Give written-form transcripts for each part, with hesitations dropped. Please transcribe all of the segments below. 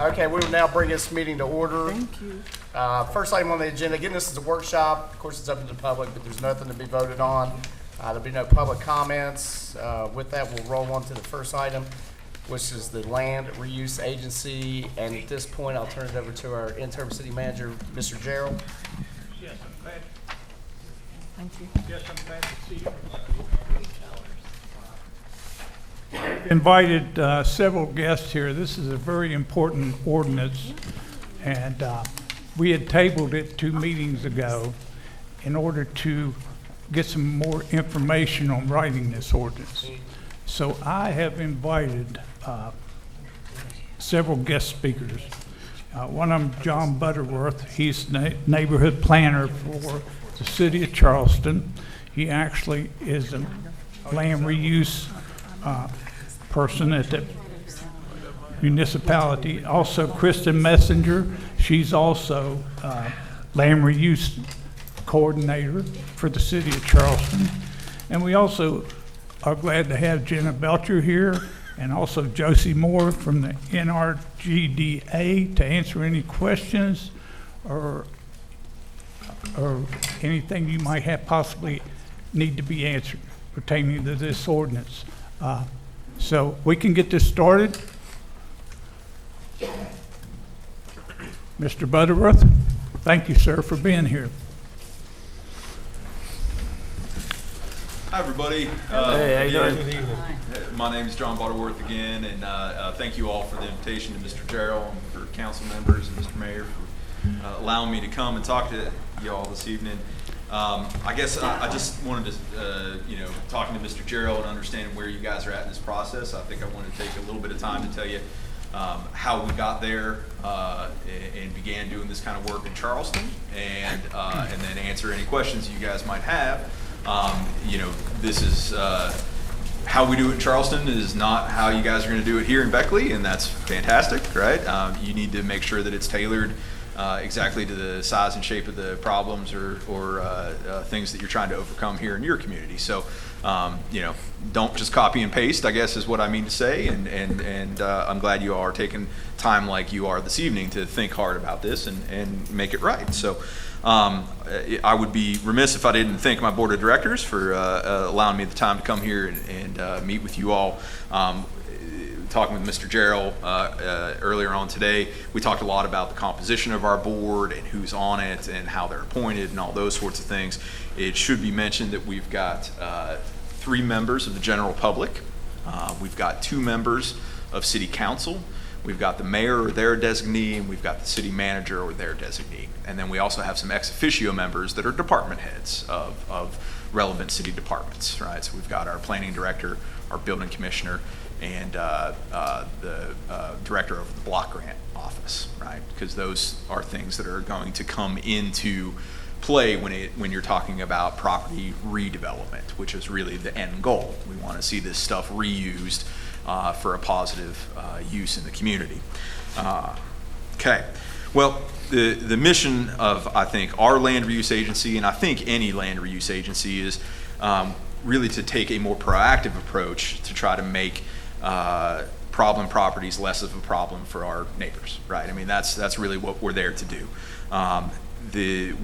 Okay, we will now bring this meeting to order. Thank you. First item on the agenda, again, this is a workshop. Of course, it's open to the public, but there's nothing to be voted on. There'll be no public comments. With that, we'll roll on to the first item, which is the Land Reuse Agency. And at this point, I'll turn it over to our interim city manager, Mr. Gerald. Yes, I'm glad. Thank you. Yes, I'm glad to see you. Invited several guests here. This is a very important ordinance, and we had tabled it 2 meetings ago in order to get some more information on writing this ordinance. So I have invited several guest speakers. One of them, John Butterworth. He's neighborhood planner for the city of Charleston. He actually is a land reuse person at the municipality. Also, Kristen Messenger. She's also land reuse coordinator for the city of Charleston. And we also are glad to have Jenna Belcher here, and also Josie Moore from the NRGDA to answer any questions or anything you might have possibly need to be answered pertaining to this ordinance. So we can get this started. Mr. Butterworth, thank you, sir, for being here. Hi, everybody. Hey, how you doing? My name is John Butterworth again, and thank you all for the invitation to Mr. Gerald and for council members and Mr. Mayor for allowing me to come and talk to you all this evening. I guess I just wanted to, talking to Mr. Gerald and understanding where you guys are at in this process, I think I want to take a little bit of time to tell you how we got there and began doing this kind of work in Charleston, and then answer any questions you guys might have. This is how we do it in Charleston is not how you guys are going to do it here in Beckley, and that's fantastic, right? You need to make sure that it's tailored exactly to the size and shape of the problems or things that you're trying to overcome here in your community. So, don't just copy and paste, I guess is what I mean to say. And I'm glad you all are taking time like you are this evening to think hard about this and make it right. So, I would be remiss if I didn't thank my board of directors for allowing me the time to come here and meet with you all. Talking with Mr. Gerald earlier on today, we talked a lot about the composition of our board and who's on it and how they're appointed and all those sorts of things. It should be mentioned that we've got 3 members of the general public. We've got 2 members of city council. We've got the mayor or their designee, and we've got the city manager or their designee. And then we also have some ex officio members that are department heads of relevant city departments, right? So we've got our planning director, our building commissioner, and the director of the block grant office, right? Because those are things that are going to come into play when you're talking about property redevelopment, which is really the end goal. We want to see this stuff reused for a positive use in the community. Okay, well, the mission of, I think, our land reuse agency, and I think any land reuse agency, is really to take a more proactive approach to try to make problem properties less of a problem for our neighbors, right? I mean, that's really what we're there to do.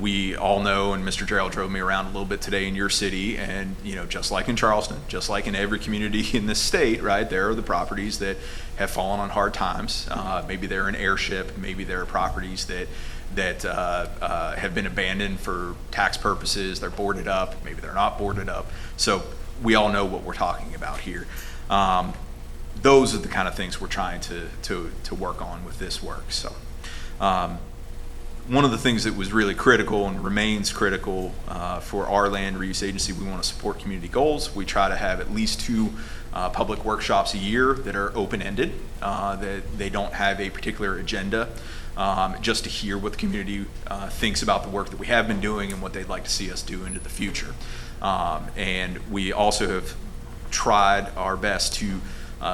We all know, and Mr. Gerald drove me around a little bit today in your city, and just like in Charleston, just like in every community in this state, right, there are the properties that have fallen on hard times. Maybe they're an airship, maybe there are properties that have been abandoned for tax purposes, they're boarded up, maybe they're not boarded up. So we all know what we're talking about here. Those are the kind of things we're trying to work on with this work. So one of the things that was really critical and remains critical for our land reuse agency, we want to support community goals. We try to have at least 2 public workshops a year that are open-ended, that they don't have a particular agenda, just to hear what the community thinks about the work that we have been doing and what they'd like to see us do into the future. And we also have tried our best to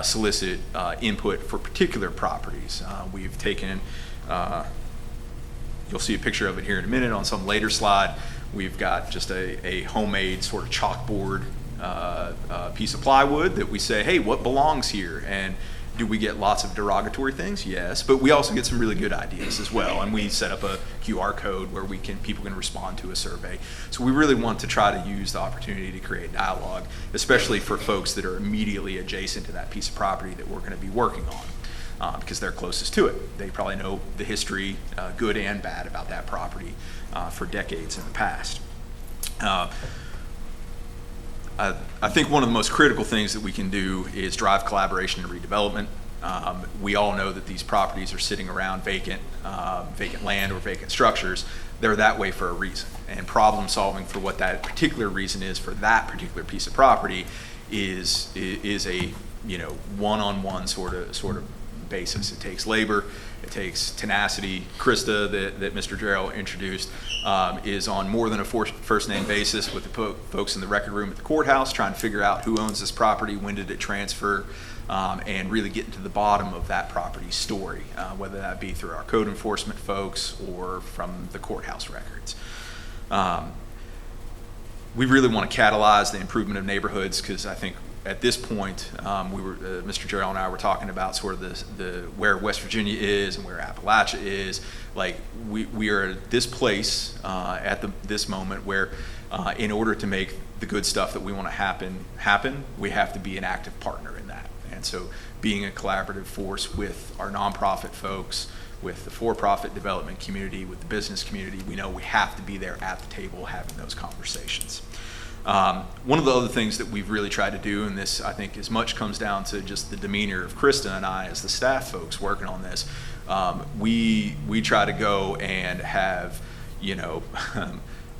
solicit input for particular properties. We've taken, you'll see a picture of it here in a minute on some later slide. We've got just a homemade sort of chalkboard piece of plywood that we say, hey, what belongs here? And Do we get lots of derogatory things? Yes, but we also get some really good ideas as well. And we set up a QR code where people can respond to a survey. So we really want to try to use the opportunity to create dialogue, especially for folks that are immediately adjacent to that piece of property that we're going to be working on, because they're closest to it. They probably know the history, good and bad, about that property for decades in the past. I think one of the most critical things that we can do is drive collaboration and redevelopment. We all know that these properties are sitting around vacant land or vacant structures. They're that way for a reason, and problem solving for what that particular reason is for that particular piece of property is a one-on-one sort of basis. It takes labor, it takes tenacity. Krista, that Mr. Jarrell introduced, is on more than a first name basis with the folks in the record room at the courthouse, trying to figure out who owns this property, when did it transfer, and really getting to the bottom of that property's story, whether that be through our code enforcement folks or from the courthouse records. We really want to catalyze the improvement of neighborhoods, because I think at this point, Mr. Jarrell and I were talking about sort of the where West Virginia is and where Appalachia is. Like we are at this place at this moment where, in order to make the good stuff that we want to happen, we have to be an active partner in that. And so, being a collaborative force with our nonprofit folks, with the for-profit development community, with the business community, we know we have to be there at the table having those conversations. One of the other things that we've really tried to do, and this I think as much comes down to just the demeanor of Krista and I as the staff folks working on this, we try to go and have,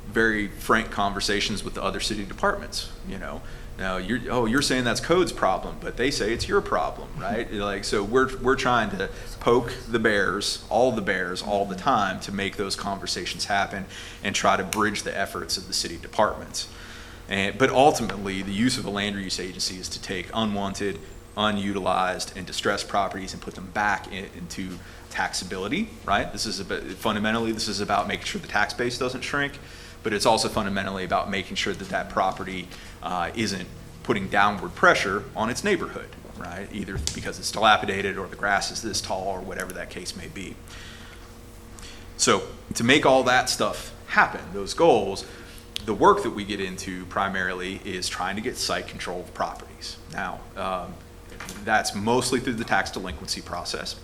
very frank conversations with the other city departments. Now you're saying that's code's problem, but they say it's your problem, right? Like, so we're trying to poke the bears, all the time, to make those conversations happen and try to bridge the efforts of the city departments. But ultimately, the use of a land reuse agency is to take unwanted, unutilized, and distressed properties and put them back into taxability, right? Fundamentally, this is about making sure the tax base doesn't shrink, but it's also fundamentally about making sure that property isn't putting downward pressure on its neighborhood, right? Either because it's dilapidated or the grass is this tall or whatever that case may be. So to make all that stuff happen, those goals, the work that we get into primarily is trying to get site control of properties. Now, that's mostly through the tax delinquency process.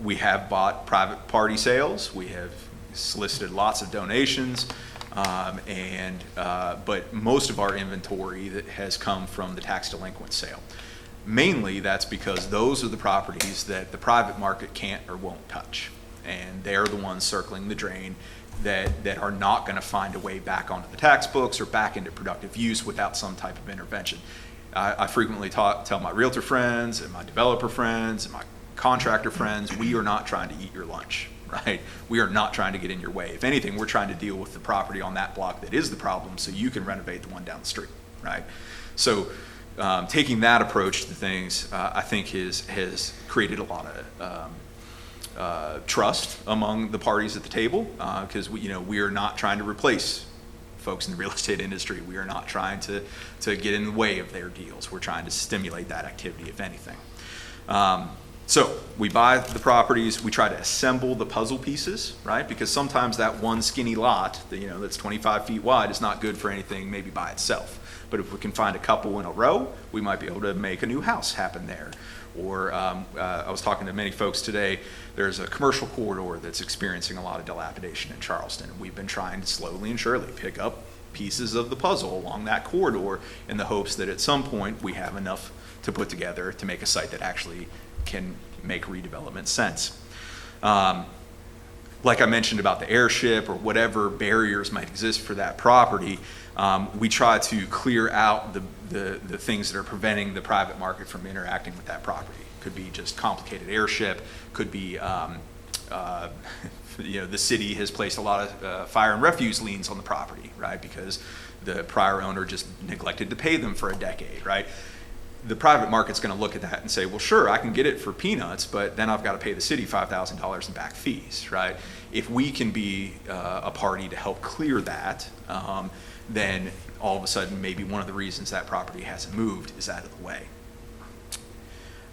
We have bought private party sales. We have solicited lots of donations, but most of our inventory that has come from the tax delinquent sale. Mainly, that's because those are the properties that the private market can't or won't touch, and they're the ones circling the drain that are not going to find a way back onto the tax books or back into productive use without some type of intervention. I frequently tell my realtor friends and my developer friends and my contractor friends, we are not trying to eat your lunch, right? We are not trying to get in your way. If anything, we're trying to deal with the property on that block that is the problem so you can renovate the one down the street, right? So taking that approach to things, I think has created a lot of trust among the parties at the table, because we are not trying to replace folks in the real estate industry. We are not trying to get in the way of their deals. We're trying to stimulate that activity, if anything. So we buy the properties, we try to assemble the puzzle pieces, right? Because sometimes that one skinny lot that's 25 feet wide is not good for anything maybe by itself. But if we can find a couple in a row, we might be able to make a new house happen there. Or I was talking to many folks today, there's a commercial corridor that's experiencing a lot of dilapidation in Charleston. And we've been trying to slowly and surely pick up pieces of the puzzle along that corridor in the hopes that at some point we have enough to put together to make a site that actually can make redevelopment sense. Like I mentioned about the airship or whatever barriers might exist for that property, we try to clear out the things that are preventing the private market from interacting with that property. Could be just complicated airship, could be the city has placed a lot of fire and refuse liens on the property, right? Because the prior owner just neglected to pay them for a decade, right? The private market's going to look at that and say, well, sure, I can get it for peanuts, but then I've got to pay the city $5,000 in back fees, right? If we can be a party to help clear that, then all of a sudden maybe one of the reasons that property hasn't moved is out of the way.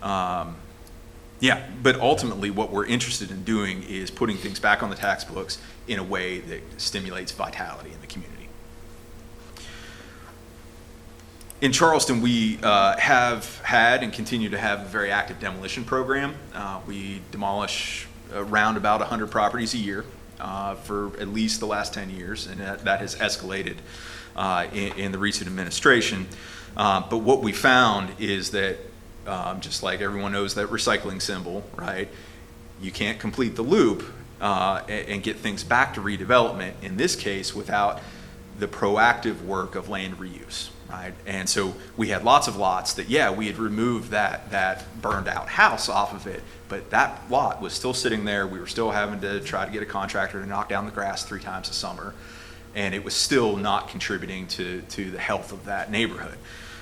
Yeah, but ultimately what we're interested in doing is putting things back on the tax books in a way that stimulates vitality in the community. In Charleston, we have had and continue to have a very active demolition program. We demolish around about 100 properties a year for at least the last 10 years, and that has escalated in the recent administration. But what we found is that just like everyone knows that recycling symbol, right? You can't complete the loop and get things back to redevelopment, in this case, without the proactive work of land reuse. Right, and so we had lots of lots that, yeah, we had removed that burned out house off of it, but that lot was still sitting there. We were still having to try to get a contractor to knock down the grass 3 times a summer, and it was still not contributing to the health of that neighborhood.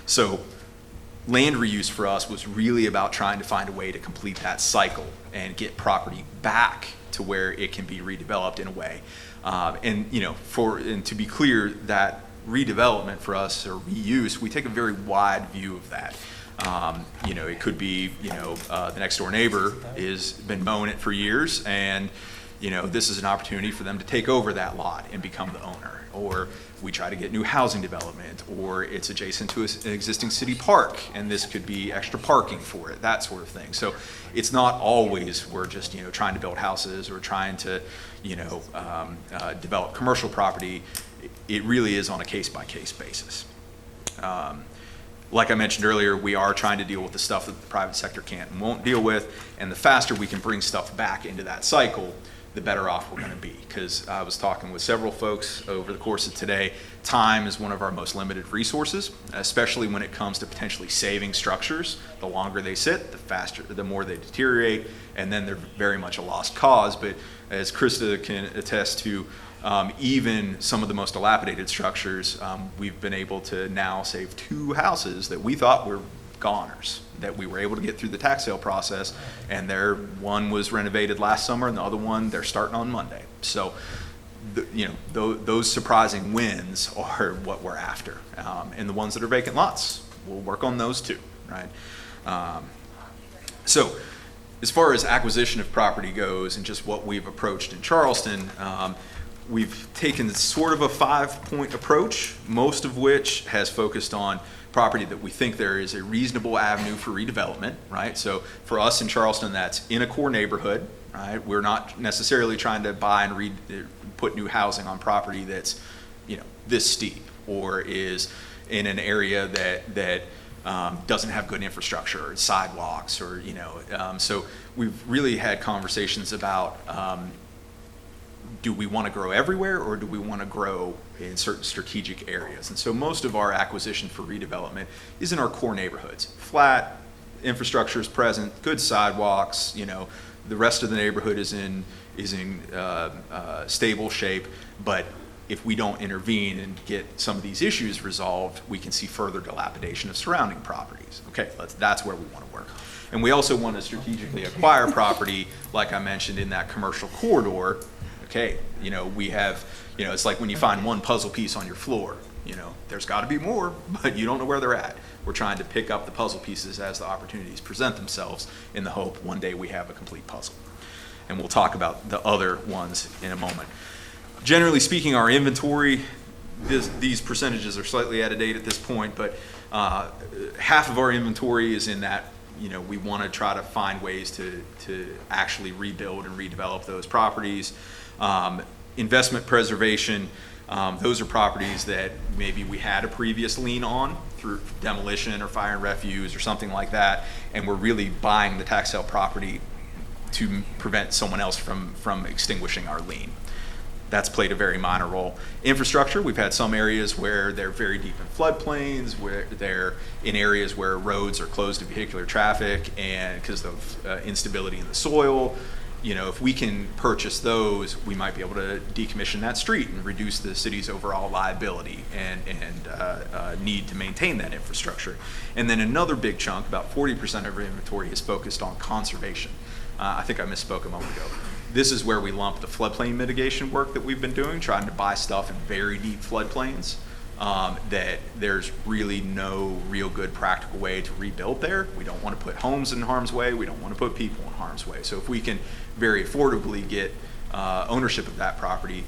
So land reuse for us was really about trying to find a way to complete that cycle and get property back to where it can be redeveloped in a way. And to be clear, that redevelopment for us, or reuse, we take a very wide view of that. It could be, the next door neighbor has been mowing it for years, and, this is an opportunity for them to take over that lot and become the owner. Or we try to get new housing development, or it's adjacent to an existing city park, and this could be extra parking for it, that sort of thing. So it's not always we're just, trying to build houses or trying to, develop commercial property. It really is on a case-by-case basis. Like I mentioned earlier, we are trying to deal with the stuff that the private sector can't and won't deal with, and the faster we can bring stuff back into that cycle, the better off we're going to be. Because I was talking with several folks over the course of today, time is one of our most limited resources, especially when it comes to potentially saving structures. The longer they sit, the more they deteriorate, and then they're very much a lost cause. But as Krista can attest to, even some of the most dilapidated structures, we've been able to now save 2 houses that we thought were goners, that we were able to get through the tax sale process, and one was renovated last summer, and the other one, they're starting on Monday. So, those surprising wins are what we're after. And the ones that are vacant lots, we'll work on those too, right? So, as far as acquisition of property goes and just what we've approached in Charleston, we've taken sort of a 5-point approach, most of which has focused on property that we think there is a reasonable avenue for redevelopment, right? So for us in Charleston, that's in a core neighborhood, right? We're not necessarily trying to buy and put new housing on property that's, this steep, or is in an area that doesn't have good infrastructure or sidewalks, or, so we've really had conversations about, do we want to grow everywhere, or do we want to grow in certain strategic areas? And so most of our acquisition for redevelopment is in our core neighborhoods. Flat, infrastructure is present, good sidewalks, the rest of the neighborhood is in stable shape, but if we don't intervene and get some of these issues resolved, we can see further dilapidation of surrounding properties. Okay, that's where we want to work. And we also want to strategically acquire property, like I mentioned, in that commercial corridor. Okay, we have, it's like when you find one puzzle piece on your floor, there's got to be more, but you don't know where they're at. We're trying to pick up the puzzle pieces as the opportunities present themselves, in the hope one day we have a complete puzzle. And we'll talk about the other ones in a moment. Generally speaking, our inventory, these percentages are slightly out of date at this point, but half of our inventory is in that, we want to try to find ways to actually rebuild and redevelop those properties. Investment preservation, those are properties that maybe we had a previous lien on through demolition or fire and refuse or something like that, and we're really buying the tax sale property to prevent someone else from extinguishing our lien. That's played a very minor role. Infrastructure, we've had some areas where they're very deep in floodplains, where they're in areas where roads are closed to vehicular traffic and because of instability in the soil. If we can purchase those, we might be able to decommission that street and reduce the city's overall liability and need to maintain that infrastructure. And then another big chunk, about 40% of our inventory, is focused on conservation. I think I misspoke a moment ago. This is where we lump the floodplain mitigation work that we've been doing, trying to buy stuff in very deep floodplains that there's really no real good practical practical way to rebuild there. We don't want to put homes in harm's way. We don't want to put people in harm's way. So if we can very affordably get ownership of that property,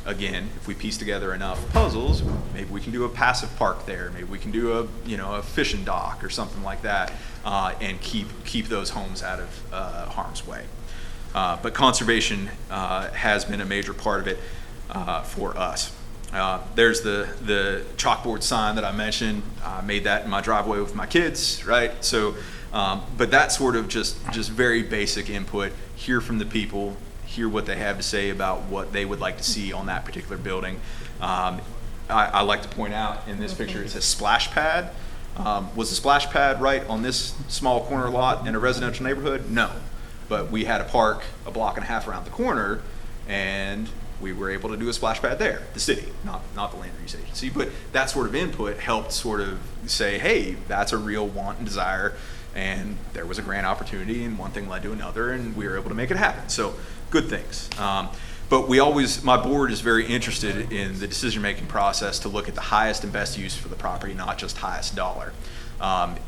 again, if we piece together enough puzzles, maybe we can do a passive park there. Maybe we can do a fishing dock or something like that, and keep those homes out of harm's way. But conservation has been a major part of it for us. There's the chalkboard sign that I mentioned. I made that in my driveway with my kids, right? So, but that's sort of just very basic input. Hear from the people, hear what they have to say about what they would like to see on that particular building. I like to point out in this picture, it says splash pad. Was the splash pad right on this small corner lot in a residential neighborhood? No. But we had a park a block and a half around the corner, and we were able to do a splash pad there, the city, not the land use agency. But that sort of input helped sort of say, hey, that's a real want and desire, and there was a grant opportunity, and one thing led to another, and we were able to make it happen. So good things. But my board is very interested in the decision-making process to look at the highest and best use for the property, not just highest dollar.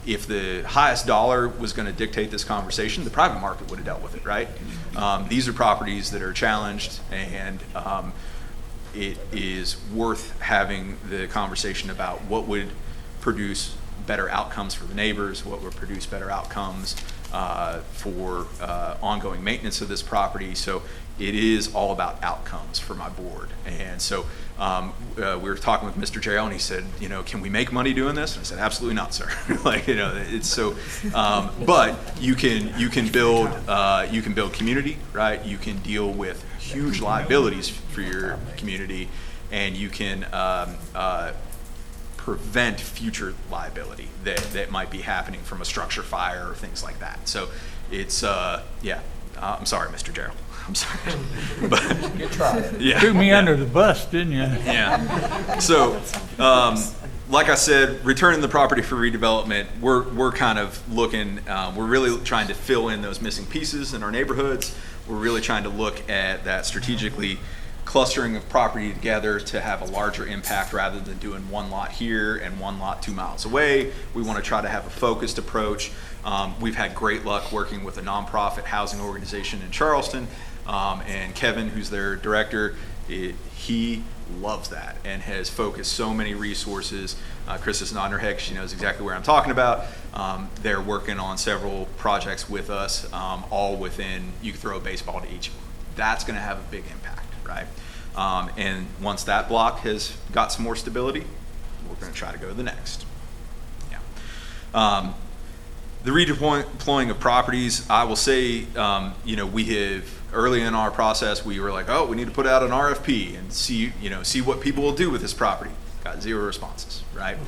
If the highest dollar was going to dictate this conversation, the private market would have dealt with it, right? These are properties that are challenged, and it is worth having the conversation about what would produce better outcomes for the neighbors, what would produce better outcomes for ongoing maintenance of this property. So it is all about outcomes for my board. And so we were talking with Mr. Jarrell, and he said, can we make money doing this? And I said, absolutely not, sir. It's so, but you can build community, right? You can deal with huge liabilities for your community, and you can prevent future liability that might be happening from a structure fire or things like that. So it's, I'm sorry, Mr. Jarrell. I'm sorry. But, Good try. yeah. Threw me under the bus, didn't you? Yeah. So, like I said, returning the property for redevelopment, we're kind of looking, we're really trying to fill in those missing pieces in our neighborhoods. We're really trying to look at that strategically clustering of property together to have a larger impact rather than doing one lot here and one lot 2 miles away. We want to try to have a focused approach. We've had great luck working with a nonprofit housing organization in Charleston, and Kevin, who's their director, he loves that and has focused so many resources. Chris is nodding her head, she knows exactly where I'm talking about. They're working on several projects with us, all within, you can throw a baseball to each of them. That's going to have a big impact, right? And once that block has got some more stability, we're going to try to go to the next. Yeah. The redeploying of properties, I will say, we have, early in our process, we were like, oh, we need to put out an RFP and see what people will do with this property. Got 0 responses, right?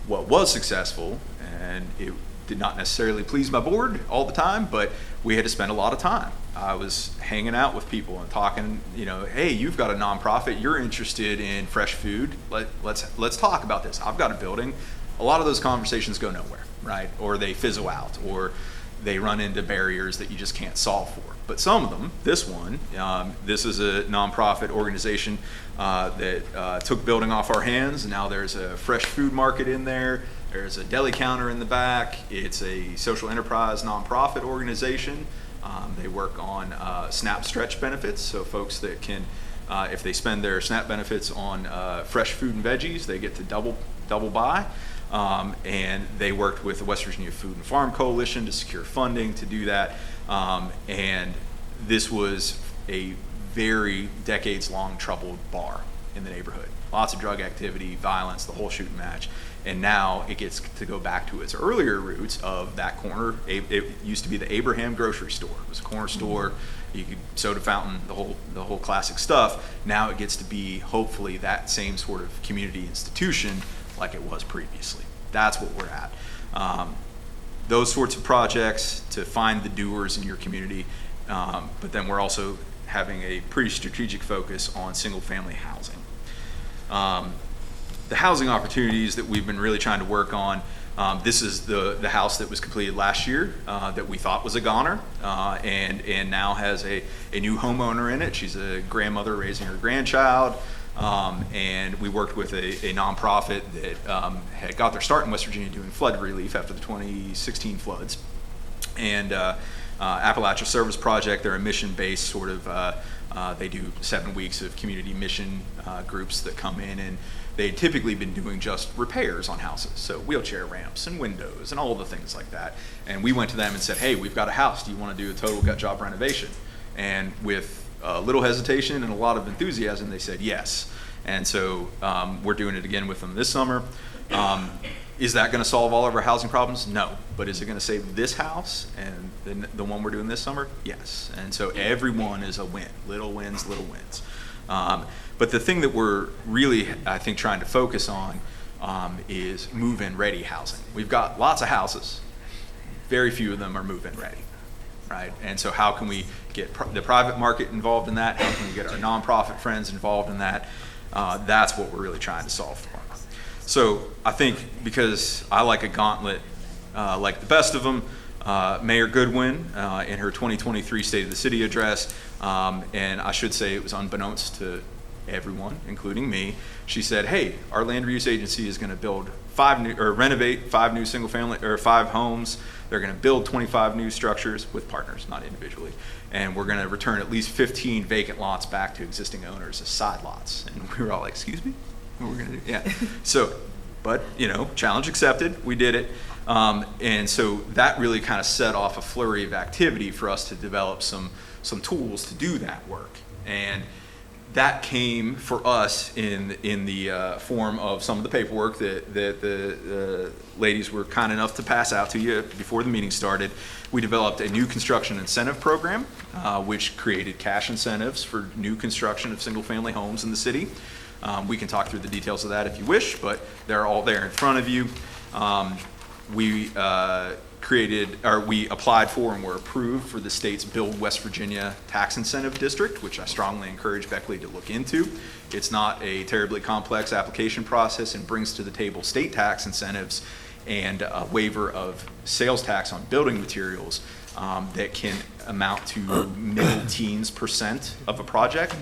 What was successful, and it did not necessarily please my board all the time, but we had to spend a lot of time. I was hanging out with people and talking, hey, you've got a nonprofit, you're interested in fresh food, let's talk about this. I've got a building. A lot of those conversations go nowhere, right? Or they fizzle out, or they run into barriers that you just can't solve for. But some of them, this one, this is a nonprofit organization that took building off our hands. Now there's a fresh food market in there. There's a deli counter in the back. It's a social enterprise nonprofit organization. They work on SNAP stretch benefits, so folks that can, if they spend their SNAP benefits on fresh food and veggies, they get to double buy. And they worked with the West Virginia Food and Farm Coalition to secure funding to do that. And this was a very decades-long troubled bar in the neighborhood. Lots of drug activity, violence, the whole shooting match. And now it gets to go back to its earlier roots of that corner. It used to be the Abraham grocery store. It was a corner store. You could soda fountain, the whole classic stuff. Now it gets to be hopefully that same sort of community institution like it was previously. That's what we're at. Those sorts of projects to find the doers in your community, but then we're also having a pretty strategic focus on single-family housing. The housing opportunities that we've been really trying to work on, this is the house that was completed last year that we thought was a goner, and now has a new homeowner in it. She's a grandmother raising her grandchild. And we worked with a nonprofit that had got their start in West Virginia doing flood relief after the 2016 floods. And Appalachia Service Project, they're a mission-based sort of, they do 7 weeks of community mission groups that come in, and they'd typically been doing just repairs on houses, so wheelchair ramps and windows and all the things like that. And we went to them and said, hey, we've got a house, do you want to do a total gut job renovation? And with a little hesitation and a lot of enthusiasm, they said yes. And so we're doing it again with them this summer. Is that going to solve all of our housing problems? No. But is it going to save this house and the one we're doing this summer? Yes. And so every one is a win. Little wins, little wins. But the thing that we're really, I think, trying to focus on is move-in ready housing. We've got lots of houses. Very few of them are move-in ready, right? And so how can we get the private market involved in that? How can we get our nonprofit friends involved in that? That's what we're really trying to solve for. So I think because I like a gauntlet like the best of them, Mayor Goodwin in her 2023 State of the City address, and I should say it was unbeknownst to everyone, including me, she said, hey, our land reuse agency is going to renovate 5 new single family or 5 homes. They're going to build 25 new structures with partners, not individually. And we're going to return at least 15 vacant lots back to existing owners as side lots. And we were all like, excuse me? What we're going to do? Yeah. So, but, challenge accepted. We did it. And so that really kind of set off a flurry of activity for us to develop some tools to do that work. And that came for us in the form of some of the paperwork that the ladies were kind enough to pass out to you before the meeting started. We developed a new construction incentive program, which created cash incentives for new construction of single-family homes in the city. We can talk through the details of that if you wish, but they're all there in front of you. We applied for and were approved for the state's Build West Virginia Tax Incentive District, which I strongly encourage Beckley to look into. It's not a terribly complex application process and brings to the table state tax incentives and a waiver of sales tax on building materials that can amount to middle teens % of a project.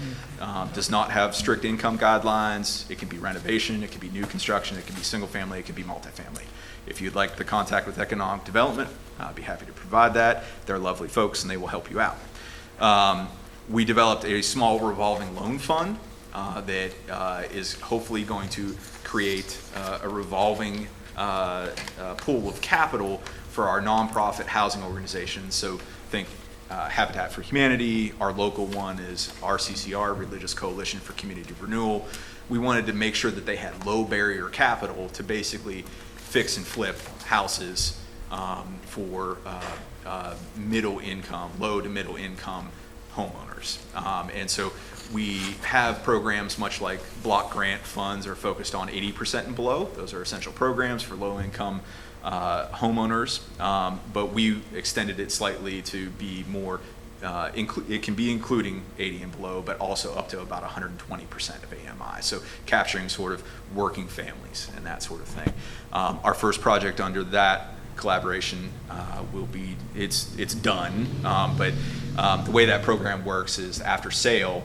Does not have strict income guidelines. It can be renovation, it can be new construction, it can be single family, it can be multifamily. If you'd like the contact with economic development, I'd be happy to provide that. They're lovely folks and they will help you out. We developed a small revolving loan fund that is hopefully going to create a revolving pool of capital for our nonprofit housing organizations. So think Habitat for Humanity. Our local one is RCCR, Religious Coalition for Community Renewal. We wanted to make sure that they had low barrier capital to basically fix and flip houses for middle income, low to middle income homeowners. And so we have programs much like block grant funds are focused on 80% and below. Those are essential programs for low income homeowners, but we extended it slightly to be more, it can be including 80 and below, but also up to about 120% of AMI. So capturing sort of working families and that sort of thing. Our first project under that collaboration will be, it's done, but the way that program works is after sale,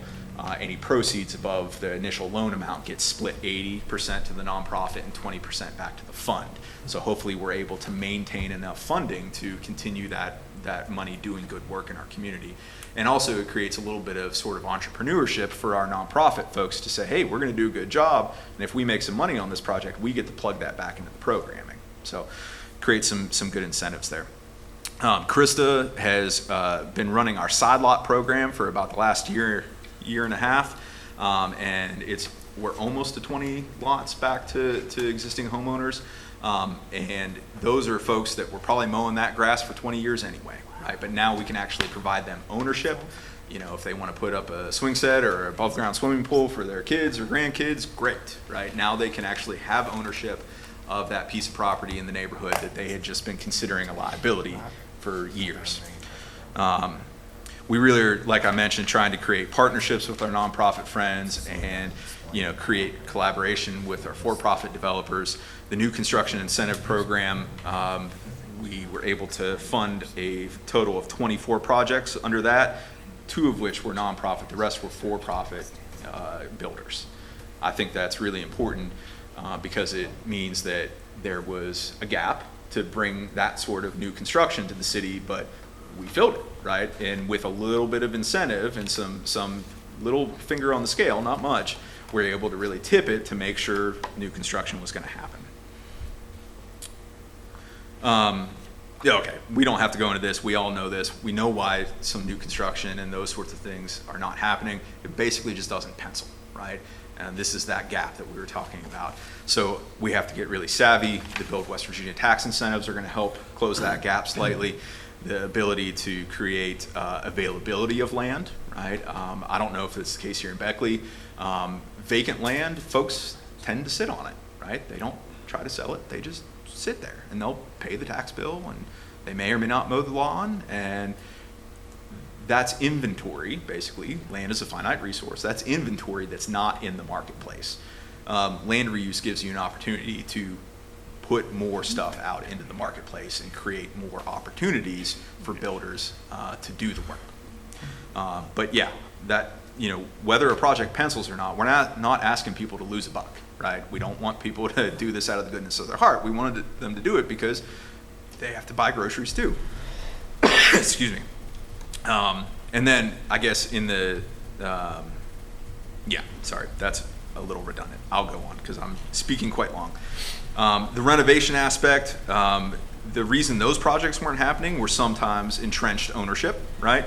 any proceeds above the initial loan amount gets split 80% to the nonprofit and 20% back to the fund. So hopefully we're able to maintain enough funding to continue that money doing good work in our community. And also it creates a little bit of sort of entrepreneurship for our nonprofit folks to say, hey, we're going to do a good job, and if we make some money on this project, we get to plug that back into the programming. So create some good incentives there. Krista has been running our side lot program for about the last year and a half, and we're almost to 20 lots back to existing homeowners, and those are folks that were probably mowing that grass for 20 years anyway, right? But now we can actually provide them ownership. If they want to put up a swing set or above ground swimming pool for their kids or grandkids, great, right? Now they can actually have ownership of that piece of property in the neighborhood that they had just been considering a liability for years. We really are, like I mentioned, trying to create partnerships with our nonprofit friends and create collaboration with our for-profit developers. The new construction incentive program, we were able to fund a total of 24 projects under that, 2 of which were nonprofit, the rest were for-profit builders. I think that's really important because it means that there was a gap to bring that sort of new construction to the city, but we filled it, right? And with a little bit of incentive and some little finger on the scale, not much, we're able to really tip it to make sure new construction was going to happen. Yeah, okay, we don't have to go into this. We all know this. We know why some new construction and those sorts of things are not happening. It basically just doesn't pencil, right? And this is that gap that we were talking about. So we have to get really savvy. The Build West Virginia tax incentives are going to help close that gap slightly. The ability to create availability of land, right? I don't know if it's the case here in Beckley. Vacant land, folks tend to sit on it, right? They don't try to sell it. They just sit there and they'll pay the tax bill and they may or may not mow the lawn, and that's inventory, basically. Land is a finite resource. That's inventory that's not in the marketplace. Land reuse gives you an opportunity to put more stuff out into the marketplace and create more opportunities for builders to do the work. But yeah, that, whether a project pencils or not, we're not asking people to lose a buck, right? We don't want people to do this out of the goodness of their heart. We wanted them to do it because they have to buy groceries too. Excuse me. And then I guess in the, sorry, that's a little redundant. I'll go on because I'm speaking quite long. The renovation aspect, the reason those projects weren't happening were sometimes entrenched ownership, right?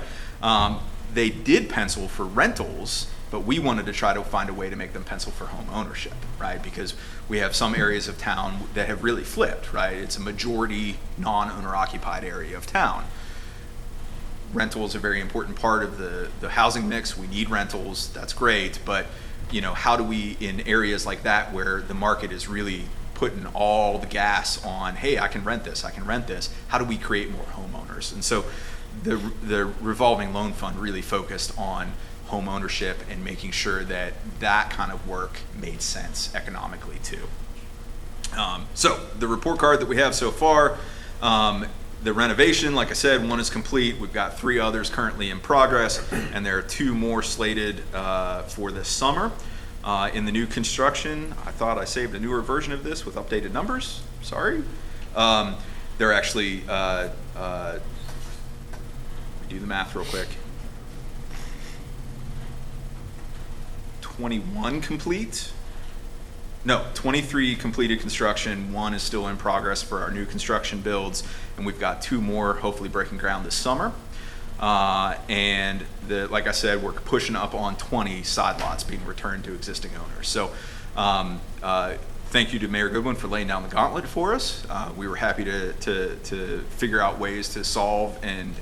They did pencil for rentals, but we wanted to try to find a way to make them pencil for home ownership, right? Because we have some areas of town that have really flipped, right? It's a majority non-owner occupied area of town. Rental is a very important part of the housing mix. We need rentals, that's great, but how do we, in areas like that where the market is really putting all the gas on, hey, I can rent this, how do we create more homeowners? And so the revolving loan fund really focused on home ownership and making sure that that kind of work made sense economically too. So the report card that we have so far, the renovation, like I said, one is complete. We've got 3 others currently in progress, and there are 2 more slated for this summer. In the new construction, I thought I saved a newer version of this with updated numbers. Sorry. They're actually, do the math real quick. 21 complete. No, 23 completed construction, 1 is still in progress for our new construction builds, and we've got 2 more hopefully breaking ground this summer. And like I said, we're pushing up on 20 side lots being returned to existing owners. So thank you to Mayor Goodwin for laying down the gauntlet for us. We were happy to figure out ways to solve and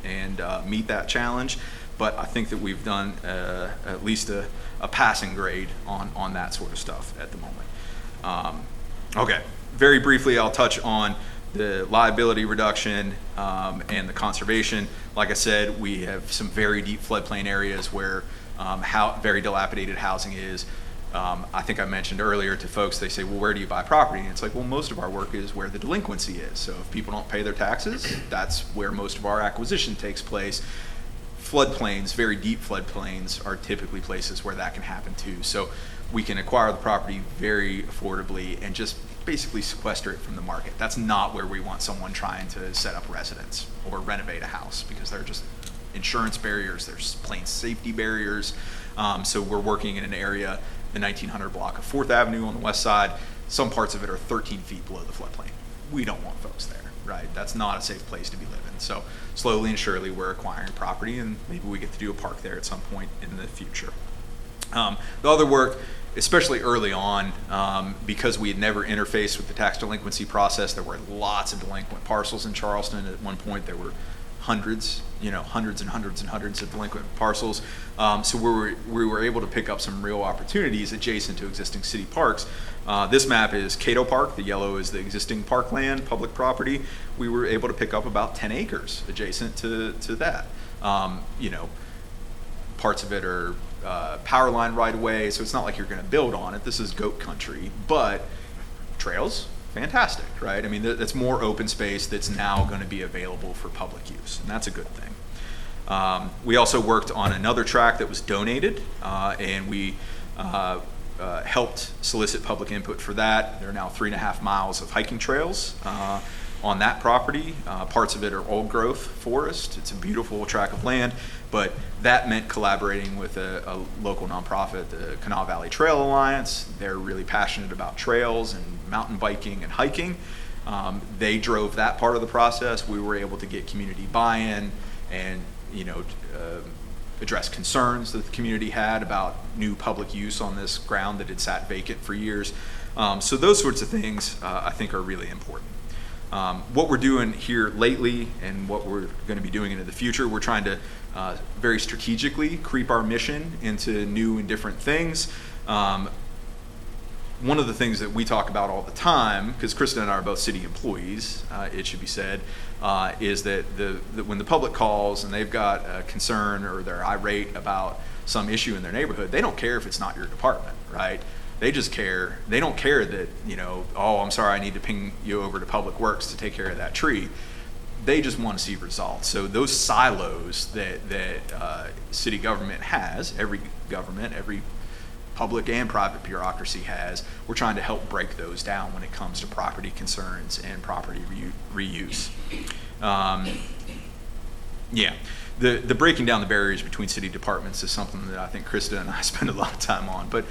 meet that challenge. But I think that we've done at least a passing grade on that sort of stuff at the moment. Okay, very briefly, I'll touch on the liability reduction and the conservation. Like I said, we have some very deep floodplain areas where very dilapidated housing is. I think I mentioned earlier to folks, they say, well, where do you buy property? And it's like, well, most of our work is where the delinquency is. So if people don't pay their taxes, that's where most of our acquisition takes place. Floodplains, very deep floodplains, are typically places where that can happen too. So we can acquire the property very affordably and just basically sequester it from the market. That's not where we want someone trying to set up residence or renovate a house, because there are just insurance barriers, there's plain safety barriers. So we're working in an area, the 1900 block of 4th Avenue on the west side. Some parts of it are 13 feet below the floodplain. We don't want folks there, right? That's not a safe place to be living. So slowly and surely we're acquiring property, and maybe we get to do a park there at some point in the future. The other work, especially early on, because we had never interfaced with the tax delinquency process, there were lots of delinquent parcels in Charleston. At one point there were hundreds and hundreds of delinquent parcels. So we were able to pick up some real opportunities adjacent to existing city parks. This map is Cato Park. The yellow is the existing parkland, public property. We were able to pick up about 10 acres adjacent to that. Parts of it are power line right away, so it's not like you're going to build on it. This is goat country, but trails, fantastic, right? I mean, that's more open space that's now going to be available for public use, and that's a good thing. We also worked on another tract that was donated, and we helped solicit public input for that. There are now 3.5 miles of hiking trails on that property. Parts of it are old growth forest. It's a beautiful tract of land, but that meant collaborating with a local nonprofit, the Kanawha Valley Trail Alliance. They're really passionate about trails and mountain biking and hiking. They drove that part of the process. We were able to get community buy-in and, address concerns that the community had about new public use on this ground that had sat vacant for years. So those sorts of things, I think, are really important. What we're doing here lately and what we're going to be doing into the future, we're trying to very strategically creep our mission into new and different things. One of the things that we talk about all the time, because Krista and I are both city employees, it should be said, is that when the public calls and they've got a concern or they're irate about some issue in their neighborhood, they don't care if it's not your department, right? They just care. They don't care that, oh, I'm sorry, I need to ping you over to Public Works to take care of that tree. They just want to see results. So those silos that city government has, every government, every public and private bureaucracy has, we're trying to help break those down when it comes to property concerns and property reuse. The breaking down the barriers between city departments is something that I think Krista and I spend a lot of time on, but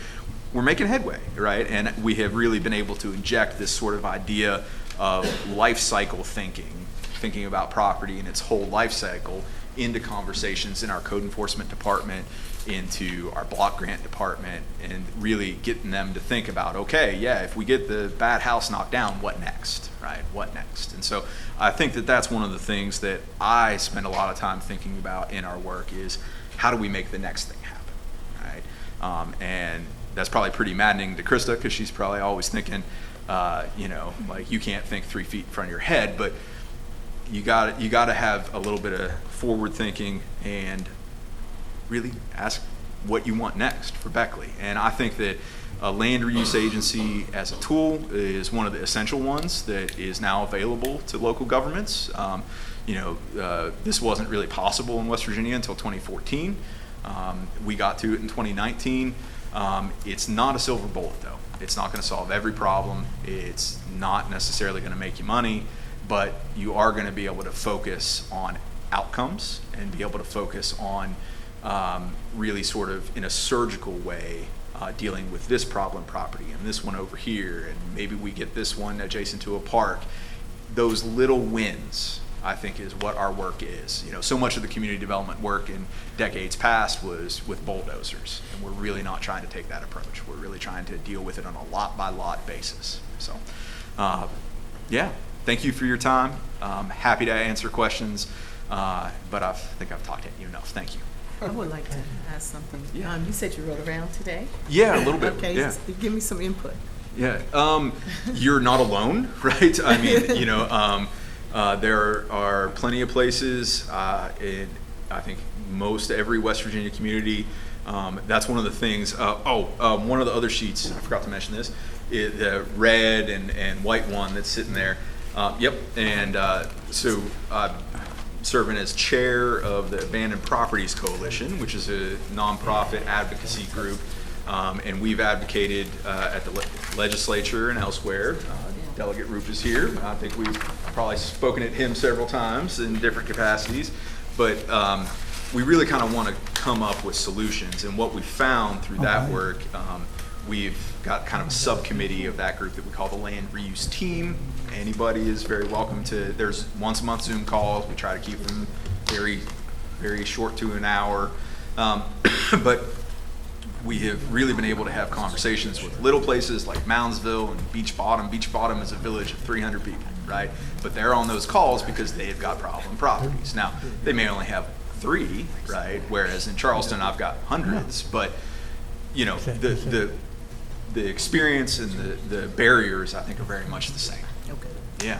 we're making headway, right? And we have really been able to inject this sort of idea of life cycle thinking about property and its whole life cycle into conversations in our code enforcement department, into our block grant department, and really getting them to think about, okay, yeah, if we get the bad house knocked down, what next, right? What next? And so I think that that's one of the things that I spend a lot of time thinking about in our work is how do we make the next thing happen, right? And that's probably pretty maddening to Krista because she's probably always thinking, like you can't think 3 feet in front of your head, but you got to have a little bit of forward thinking and really ask what you want next for Beckley. And I think that a land reuse agency as a tool is one of the essential ones that is now available to local governments. This wasn't really possible in West Virginia until 2014. We got to it in 2019. It's not a silver bullet, though. It's not going to solve every problem. It's not necessarily going to make you money, but you are going to be able to focus on outcomes and be able to focus on really sort of in a surgical way dealing with this problem property and this one over here, and maybe we get this one adjacent to a park. Those little wins, I think, is what our work is. So much of the community development work in decades past was with bulldozers, and we're really not trying to take that approach. We're really trying to deal with it on a lot by lot basis. So, thank you for your time. Happy to answer questions, but I think I've talked at you enough. Thank you. I would like to ask something. Yeah. You said you rode around today? Yeah, a little bit. Okay, Yeah. give me some input. Yeah. You're not alone, right? I mean, there are plenty of places in, I think, most every West Virginia community. That's one of the things. One of the other sheets, I forgot to mention this, is the red and white one that's sitting there. Yep. And so serving as chair of the Abandoned Properties Coalition, which is a nonprofit advocacy group. And we've advocated at the legislature and elsewhere. Delegate Roop is here. I think we've probably spoken at him several times in different capacities. But we really kind of want to come up with solutions. And what we found through that work, we've got kind of a subcommittee of that group that we call the Land Reuse Team. Anybody is very welcome to, there's once a month Zoom calls. We try to keep them very, very short to an hour. But we have really been able to have conversations with little places like Moundsville and Beach Bottom. Beach Bottom is a village of 300 people, right? But they're on those calls because they've got problem properties. Now, they may only have 3, right? Whereas in Charleston, I've got hundreds. But, the experience and the barriers, I think, are very much the same. Okay. Yeah.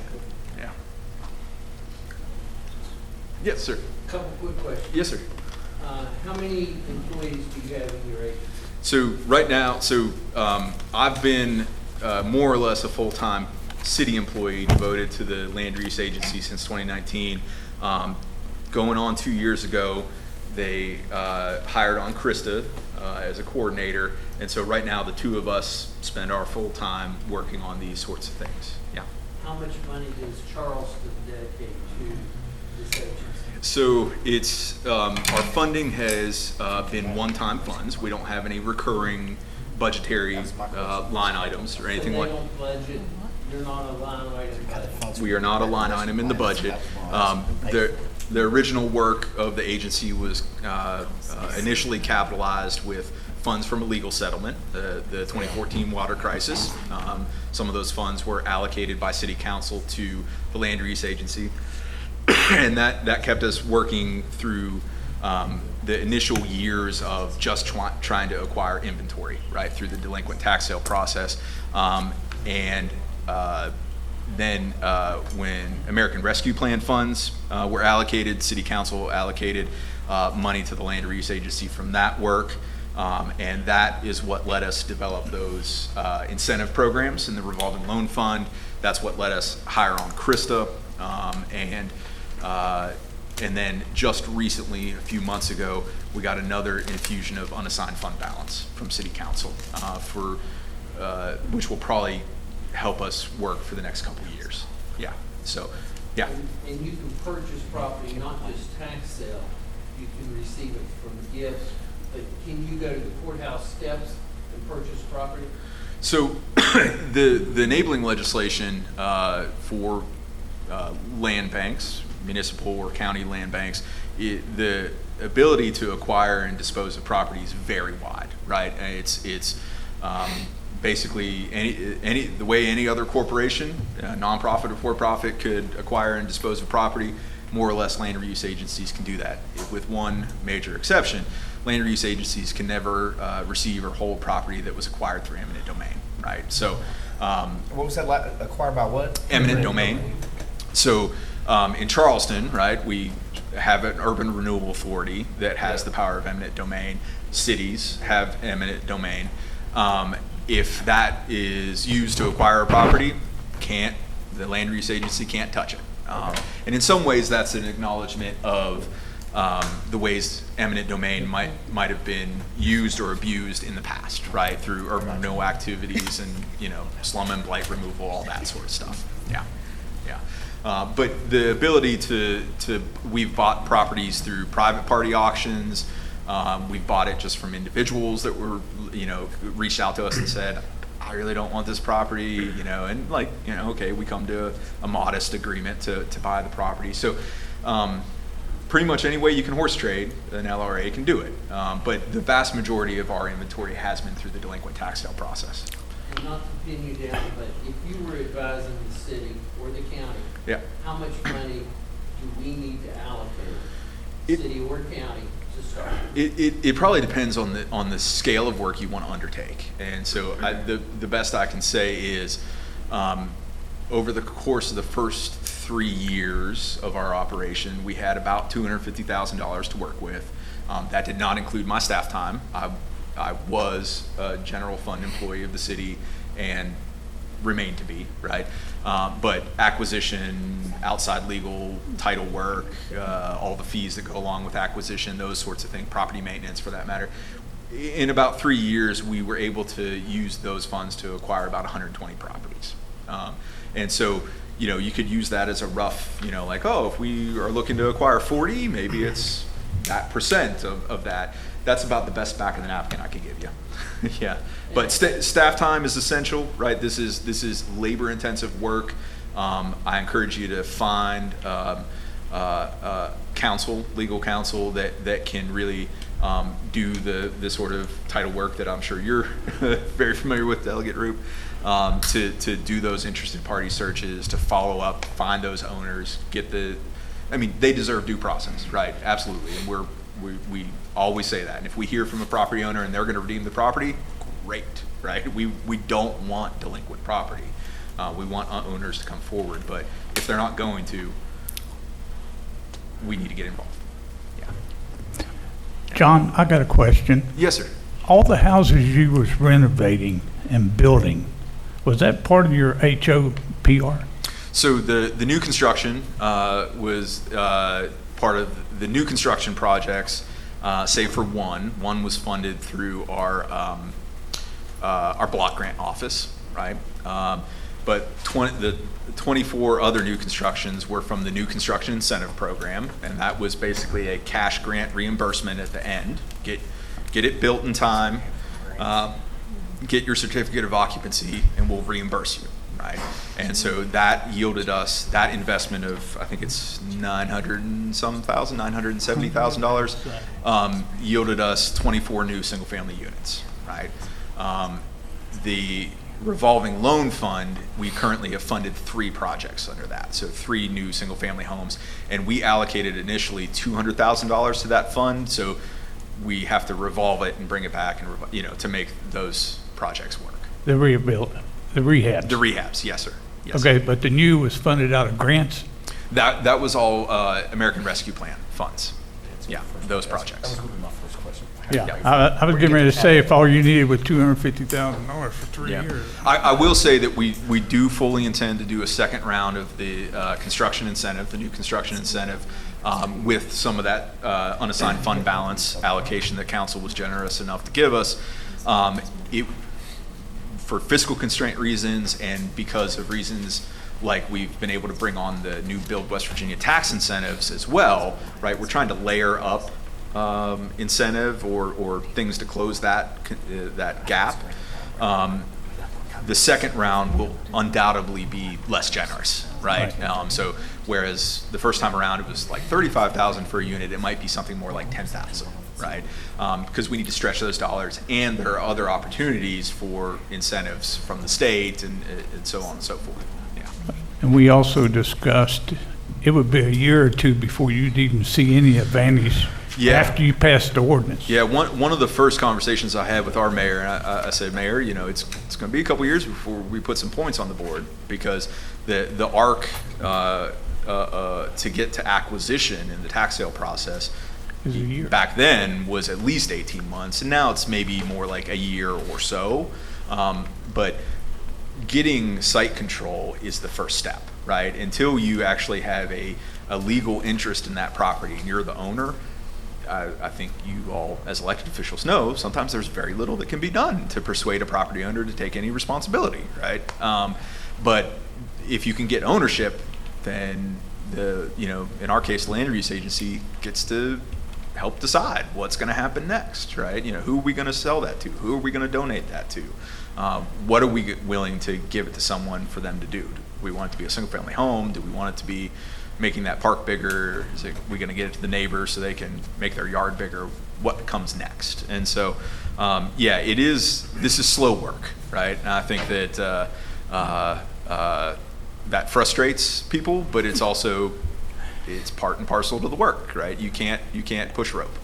Yes, sir. Couple quick questions. Yes, sir. How many employees do you have in your agency? So right now, I've been more or less a full-time city employee devoted to the Land Reuse Agency since 2019. Going on 2 years ago, they hired on Krista as a coordinator, and so right now the two of us spend our full time working on these sorts of things. Yeah. How much money does Charleston dedicate to this agency? So it's our funding has been one-time funds. We don't have any recurring budgetary line items or anything So like. they don't budget, you're not a line item budget. We are not a line item in the budget. The original work of the agency was initially capitalized with funds from a legal settlement, the 2014 water crisis. Some of those funds were allocated by City Council to the Land Use Agency, and that kept us working through the initial years of just trying to acquire inventory, right, through the delinquent tax sale process. Then when American Rescue Plan funds were allocated, City Council allocated money to the Land Use Agency from that work. And that is what let us develop those incentive programs in the revolving loan fund. That's what let us hire on Krista. And then just recently, a few months ago, we got another infusion of unassigned fund balance from City Council which will probably help us work for the next couple of years. Yeah, so, yeah. And you can purchase property, not just tax sale, you can receive it from gifts, but can you go to the courthouse steps and purchase property? So the enabling legislation for land banks, municipal or county land banks, the ability to acquire and dispose of property is very wide, right? And it's basically the way any other corporation, nonprofit or for-profit, could acquire and dispose of property. More or less, land use agencies can do that, with one major exception. Land use agencies can never receive or hold property that was acquired through eminent domain, right? So, What was that, acquired by what? eminent domain. So, in Charleston, right, we have an urban renewal authority that has the power of eminent domain. Cities have eminent domain. If that is used to acquire a property, the land use agency can't touch it. And in some ways, that's an acknowledgement of the ways eminent domain might have been used or abused in the past, right, through urban renewal activities and, slum and blight removal, all that sort of stuff. Yeah, yeah. But the ability we've bought properties through private party auctions. We've bought it just from individuals that were, reached out to us and said, I really don't want this property, and okay, we come to a modest agreement to buy the property. So pretty much any way you can horse trade, an LRA can do it. But the vast majority of our inventory has been through the delinquent tax sale process. And not to pin you down, but if you were advising the city or the county, Yeah. how much money do we need to allocate, It- city or county, to start? It probably depends on the scale of work you want to undertake. And so the best I can say is over the course of the first 3 years of our operation, we had about $250,000 to work with. That did not include my staff time. I was a general fund employee of the city and remain to be, right? But acquisition, outside legal, title work, all the fees that go along with acquisition, those sorts of things, property maintenance for that matter. In about 3 years, we were able to use those funds to acquire about 120 properties. And so, you could use that as a rough, if we are looking to acquire 40, maybe it's that percent of that. That's about the best back of the napkin I could give you. Yeah, but staff time is essential, right? This is labor-intensive work. I encourage you to find legal counsel that can really do the sort of title work that I'm sure you're very familiar with, Delegate Roop, to do those interested party searches, to follow up, find those owners, they deserve due process, right? Absolutely, and we always say that. And if we hear from a property owner and they're going to redeem the property, great, right? We don't want delinquent property. We want owners to come forward, but if they're not going to, we need to get involved. Yeah. John, I got a question. Yes, sir. All the houses you was renovating and building, was that part of your HOPR? So the new construction was part of the new construction projects save for one. One was funded through our block grant office, right? But the 24 other new constructions were from the new construction incentive program, and that was basically a cash grant reimbursement at the end. Get it built in time, get your certificate of occupancy, and we'll reimburse you, right? And so that yielded us that investment of, I think it's $970,000, yielded us 24 new single-family units, right? The revolving loan fund, we currently have funded 3 projects under that, so 3 new single-family homes, and we allocated initially $200,000 to that fund, so we have to revolve it and bring it back and, to make those projects work. The rebuild, the rehabs. The rehabs, yes, sir. Yes, Okay, sir. but the new was funded out of grants? That was all American Rescue Plan funds. Yeah, those That projects. was gonna be my first question. Yeah, I was getting ready to say, if all you needed was $250,000 for 3 Yeah. years. I will say that we do fully intend to do a second round of the construction incentive, the new construction incentive, with some of that unassigned fund balance allocation that council was generous enough to give us. For fiscal constraint reasons and because of reasons like we've been able to bring on the new Build West Virginia tax incentives as well, right? We're trying to layer up incentive or things to close that gap. The second round will undoubtedly be less generous, right? So whereas the first time around it was like $35,000 for a unit, it might be something more like $10,000, right? Because we need to stretch those dollars, and there are other opportunities for incentives from the state and so on and so forth. Yeah. And we also discussed, it would be a year or two before you'd even see any advantage Yeah. after you pass the ordinance. Yeah, one of the first conversations I had with our mayor, and I said, Mayor, it's going to be a couple years before we put some points on the board, because the arc to get to acquisition in the tax sale process Is a year. back then was at least 18 months, and now it's maybe more like a year or so. But getting site control is the first step, right? Until you actually have a legal interest in that property and you're the owner, I think you all, as elected officials, know sometimes there's very little that can be done to persuade a property owner to take any responsibility, right? But if you can get ownership, then in our case, the land use agency gets to help decide what's going to happen next, right? Who are we going to sell that to? Who are we going to donate that to? What are we willing to give it to someone for them to do? Do we want it to be a single-family home? Do we want it to be making that park bigger? Is we going to get it to the neighbors so they can make their yard bigger? What comes next? And so, this is slow work, right? And I think that that frustrates people, but it's part and parcel to the work, right? You can't push rope.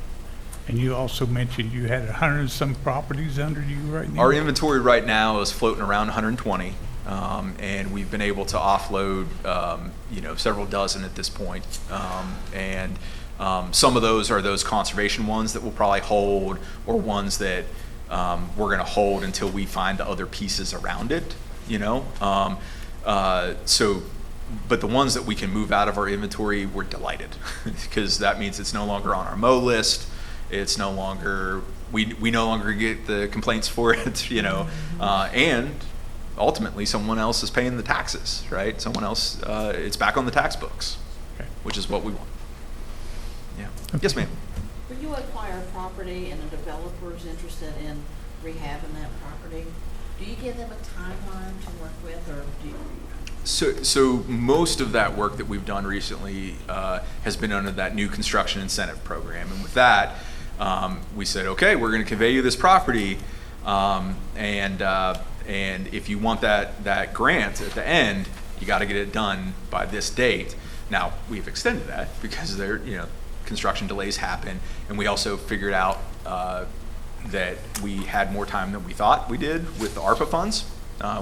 And you also mentioned you had 100 and some properties under you right now? Our inventory right now is floating around 120, and we've been able to offload, several dozen at this point. Some of those are those conservation ones that we'll probably hold, or ones that we're going to hold until we find the other pieces around it, But the ones that we can move out of our inventory, we're delighted, because that means it's no longer on our mow list. It's no longer, we no longer get the complaints for it, and ultimately someone else is paying the taxes, right? Someone else, it's back on the tax books, which is what we want. Yeah. Yes, ma'am. When you acquire a property and a developer is interested in rehabbing that property, do you give them a timeline to work with, or do you? So most of that work that we've done recently has been under that new construction incentive program, and with that, we said, okay, we're going to convey you this property, and if you want that grant at the end, you got to get it done by this date. Now we've extended that because construction delays happen, and we also figured out that we had more time than we thought we did with the ARPA funds.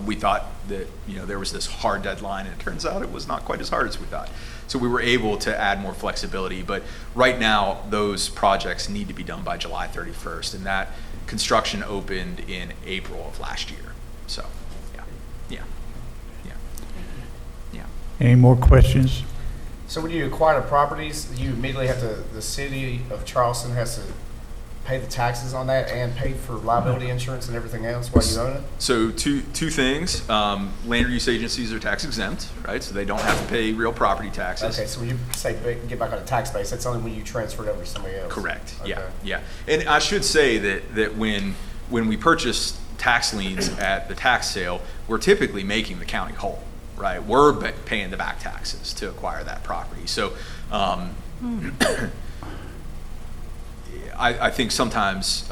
We thought that there was this hard deadline, and it turns out it was not quite as hard as we thought. So we were able to add more flexibility, but right now those projects need to be done by July 31st, and that construction opened in April of last year. So, yeah. Any more questions? So when you acquire the properties, you immediately have to, the city of Charleston has to pay the taxes on that and pay for liability insurance and everything else while you own it? So two things. Land use agencies are tax exempt, right? So they don't have to pay real property taxes. Okay, so when you say get back on a tax base, that's only when you transfer it over to somebody else? Correct. Yeah, Okay. yeah. And I should say that when we purchase tax liens at the tax sale, we're typically making the county whole, right? We're paying the back taxes to acquire that property. So I think sometimes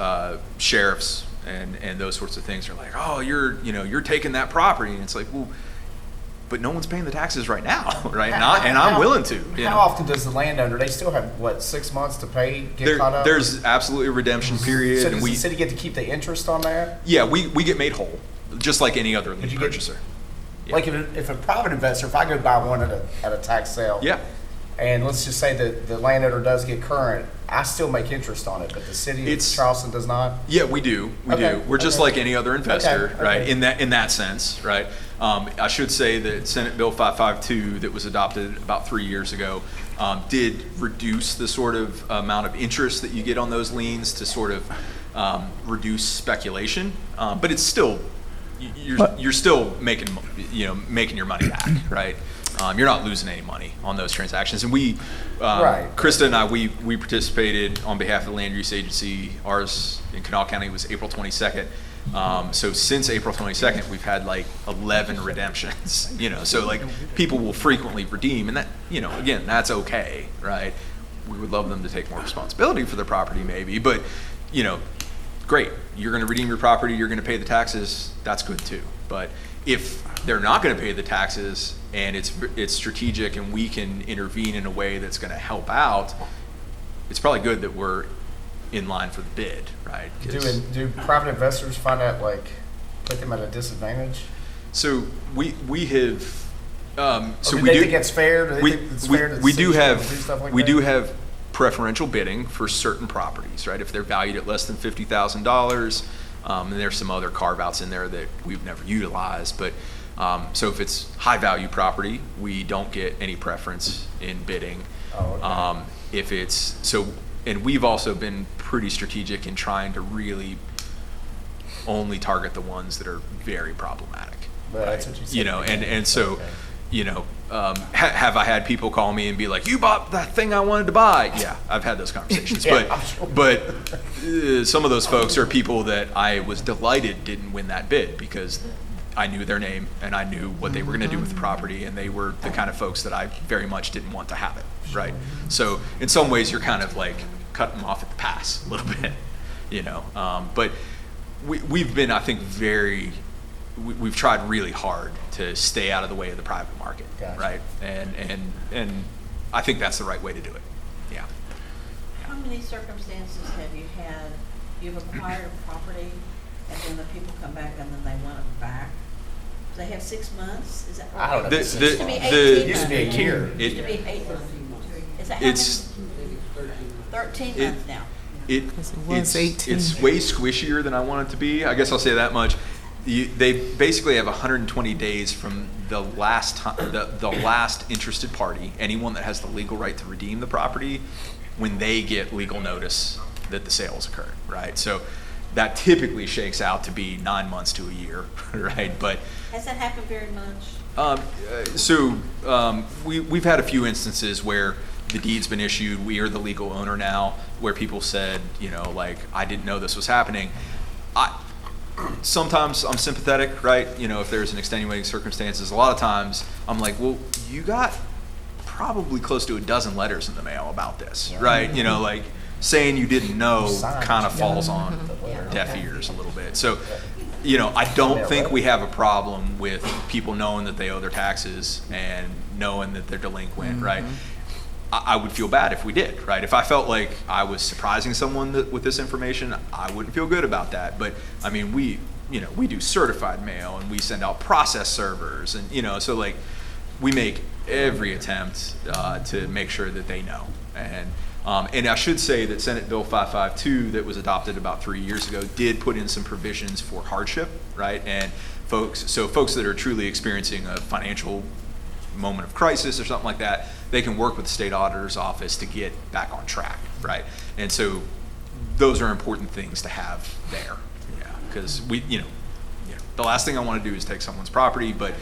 sheriffs and those sorts of things are like, oh, you're taking that property, and it's like, well, but no one's paying the taxes right now, right? And I'm willing to. You How know? often does the landowner, they still have, what, 6 months to pay, get caught up? There's absolutely a redemption period, So and does the city get to keep the interest on that? yeah, we get made whole, just like any other Did lien you get- purchaser. Yeah. Like if a private investor, if I go buy one at a tax sale. Yeah. And let's just say that the landowner does get current, I still make interest on it, but the city of It's- Charleston does not? Yeah, we do. We Okay, do. We're just okay. like any other investor, Okay, right? okay. In that sense, right? I should say that Senate Bill 552 that was adopted about 3 years ago did reduce the sort of amount of interest that you get on those liens to sort of reduce speculation, but it's still you're still making your money back, right? You're not losing any money on those transactions, and we, Right. Krista and I, we participated on behalf of the Land Use Agency. Ours in Kanawha County was April 22nd. So since April 22nd, we've had like 11 redemptions. So like people will frequently redeem, and that again, that's okay, right? We would love them to take more responsibility for their property, maybe, but great. You're going to redeem your property. You're going to pay the taxes. That's good too. But if they're not going to pay the taxes and it's strategic and we can intervene in a way that's going to help out, it's probably good that we're in line for the bid, right? 'Cause- Do private investors find that, like, put them at a disadvantage? So we have. So Or do we they do. think it's fair? Do they think it's fair that the we city do should be able have to do stuff like we that? do have preferential bidding for certain properties, right? If they're valued at less than $50,000, and there's some other carve outs in there that we've never utilized. But so if it's high value property, we don't get any preference in bidding. Oh, okay. If it's so, and we've also been pretty strategic in trying to really only target the ones that are very problematic. But that's what you said. And so, Okay. have I had people call me and be like, "You bought that thing I wanted to buy"? Yeah, I've had those conversations. Yeah, I'm sure. but some of those folks are people that I was delighted didn't win that bid because I knew their name and I knew what they were going to do with the property, and they were the kind of folks that I very much didn't want to have it, right? So in some ways, you're kind of like cutting them off at the pass a little bit, But we've been, I think, we've tried really hard to stay out of the way of the private market, Gotcha. right? And I think that's the right way to do it. Yeah. How many circumstances have you had, you've acquired a property and then the people come back and then they want it back? Do they have 6 months? Is that? I don't know. The- It used to be the- 18 It used to be a months. year. It used to be 8 months. Is that how It's many? 13 it- months now. Because it was 18. It's way squishier than I want it to be. I guess I'll say that much. They basically have 120 days from the last time, the last interested party, anyone that has the legal right to redeem the property, when they get legal notice that the sale has occurred, right? So that typically shakes out to be 9 months to a year, right? But Has that happened very much? we've had a few instances where the deed's been issued, we are the legal owner now, where people said, like, I didn't know this was happening. Sometimes I'm sympathetic, right? If there's an extenuating circumstances. A lot of times I'm like, well, you got probably close to a dozen letters in the mail about this, right? Like saying you didn't know Signed. kind of falls on Yeah. deaf ears a little bit. So, I don't think we have a problem with people knowing that they owe their taxes and knowing that they're delinquent, right? I would feel bad if we did, right? If I felt like I was surprising someone with this information, I wouldn't feel good about that. But I mean, we do certified mail and we send out process servers, and so like we make every attempt to make sure that they know. And I should say that Senate Bill 552 that was adopted about 3 years ago did put in some provisions for hardship, right? And folks that are truly experiencing a financial moment of crisis or something like that, they can work with the state auditor's office to get back on track, right? And so those are important things to have there, because the last thing I want to do is take someone's property, but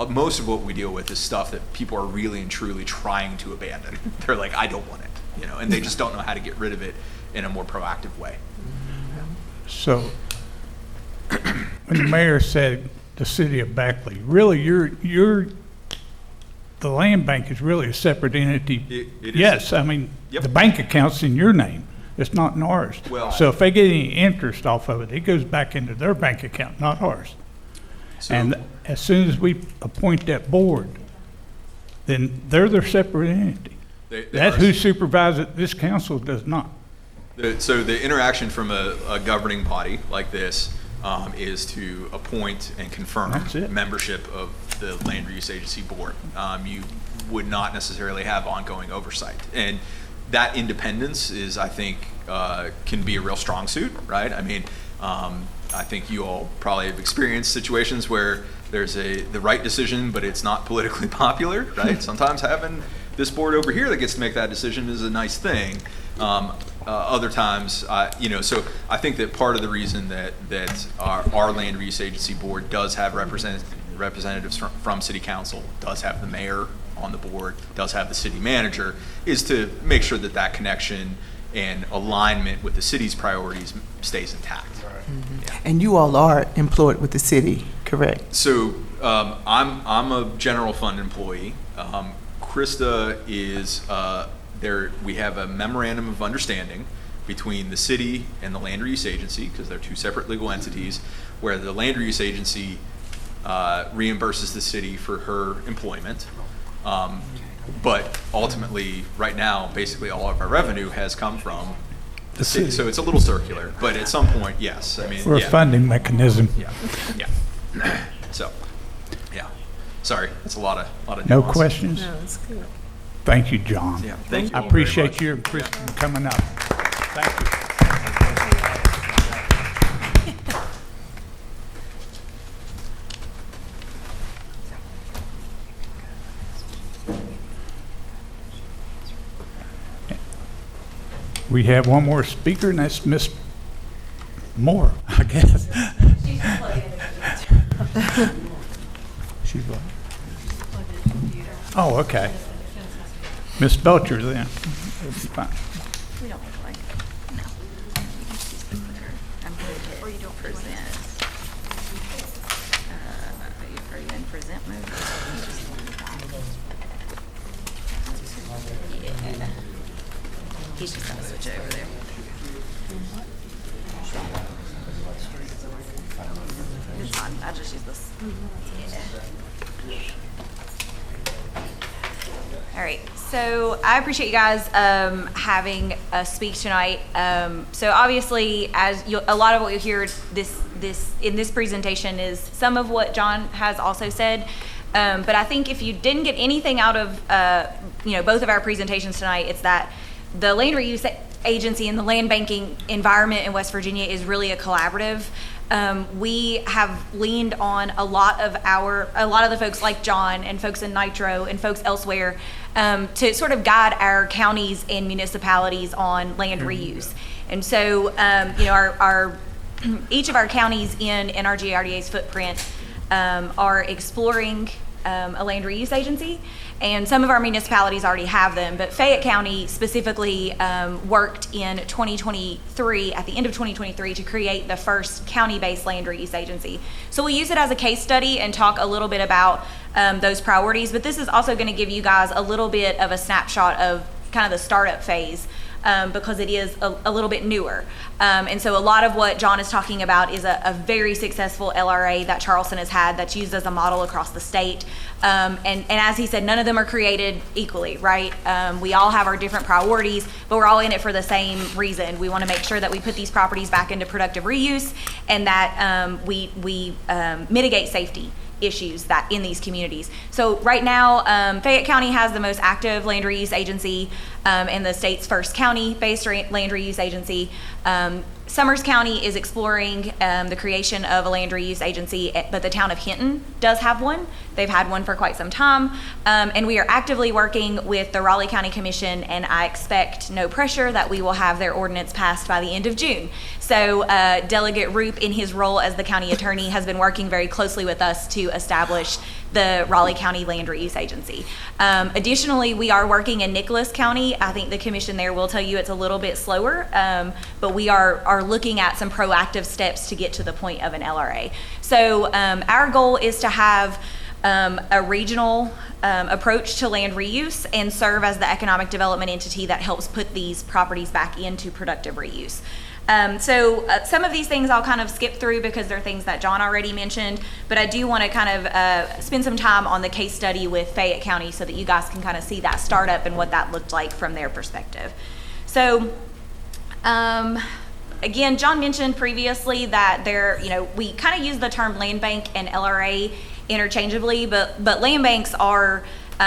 most of what we deal with is stuff that people are really and truly trying to abandon. They're like, I don't want it, and they just don't know how to get rid of it in a more proactive way. So, when the mayor said the city of Beckley, really, the land bank is really a separate entity. It is. Yes, I mean, Yep. the bank account's in your name. It's not in ours. Well, So if they get any interest off of it, it goes back into their bank account, not ours. So- And as soon as we appoint that board, then they're their separate entity. They That's are- who supervises it. This council does not. So the interaction from a governing body like this is to appoint and confirm That's it. membership of the Land Reuse Agency Board. You would not necessarily have ongoing oversight. And that independence is, I think, can be a real strong suit, right? I mean, I think you all probably have experienced situations where there's the right decision, but it's not politically popular, right? Sometimes having this board over here that gets to make that decision is a nice thing. Other times, so I think that part of the reason that our Land Reuse Agency Board does have representatives from City Council, does have the mayor on the board, does have the city manager, is to make sure that that connection and alignment with the city's priorities stays intact. And you all are employed with the city, correct? So I'm a general fund employee. Krista is there. We have a memorandum of understanding between the city and the Land Reuse Agency, because they're two separate legal entities, where the Land Reuse Agency reimburses the city for her employment. But ultimately, right now, basically all of our revenue has come from the city. So it's a little circular, but at some point, yes. I mean, We're a funding mechanism. yeah. So, yeah. Sorry, it's a lot of No nuance. questions? that's good. Thank you, John. Yeah, thank you. I all very appreciate much. you and Kristen coming up. Thank you. We have one more speaker, and that's Miss Moore, I guess. She's what? Oh, okay. Miss Belcher, then. It'll be fine. We don't look like it. No. You can just speak with her. I'm going to or you don't present. Are you in present mode? Yeah. He's just going to switch over there. It's fine. I just use this. Yeah. All right, so I appreciate you guys having us speak tonight. So obviously, a lot of what you hear in this presentation is some of what John has also said. But I think if you didn't get anything out of both of our presentations tonight, it's that the Land Reuse Agency and the land banking environment in West Virginia is really a collaborative. We have leaned on a lot of the folks like John and folks in Nitro and folks elsewhere to sort of guide our counties and municipalities on land reuse. And so, our each of our counties in NRG RDA's footprint are exploring a land reuse agency. And some of our municipalities already have them, but Fayette County specifically worked in 2023, at the end of 2023, to create the first county-based land reuse agency. So we'll use it as a case study and talk a little bit about those priorities, but this is also going to give you guys a little bit of a snapshot of kind of the startup phase, because it is a little bit newer. And so a lot of what John is talking about is a very successful LRA that Charleston has had that's used as a model across the state. And as he said, none of them are created equally, right? We all have our different priorities, but we're all in it for the same reason. We want to make sure that we put these properties back into productive reuse and that we mitigate safety issues that in these communities. So right now, Fayette County has the most active land reuse agency and the state's first county-based land reuse agency. Summers County is exploring the creation of a land reuse agency, but the town of Hinton does have one. They've had one for quite some time. And we are actively working with the Raleigh County Commission, and I expect no pressure that we will have their ordinance passed by the end of June. So Delegate Roop, in his role as the county attorney, has been working very closely with us to establish the Raleigh County Land Reuse Agency. Additionally, we are working in Nicholas County. I think the commission there will tell you it's a little bit slower, but we are looking at some proactive steps to get to the point of an LRA. So our goal is to have a regional approach to land reuse and serve as the economic development entity that helps put these properties back into productive reuse. So some of these things I'll kind of skip through because they're things that John already mentioned, but I do want to kind of spend some time on the case study with Fayette County so that you guys can kind of see that startup and what that looked like from their perspective. So again, John mentioned previously that we kind of use the term land bank and LRA interchangeably, but land banks are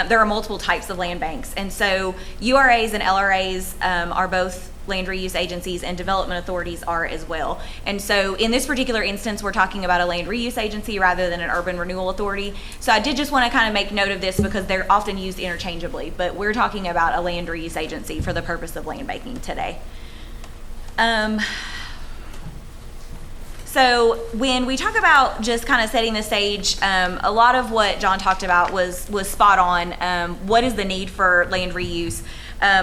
there are multiple types of land banks, and so URAs and LRAs are both land reuse agencies, and development authorities are as well. And so in this particular instance, we're talking about a land reuse agency rather than an urban renewal authority. So I did just want to kind of make note of this because they're often used interchangeably, but we're talking about a land reuse agency for the purpose of land banking today. So when we talk about just kind of setting the stage, a lot of what John talked about was spot on. What is the need for land reuse?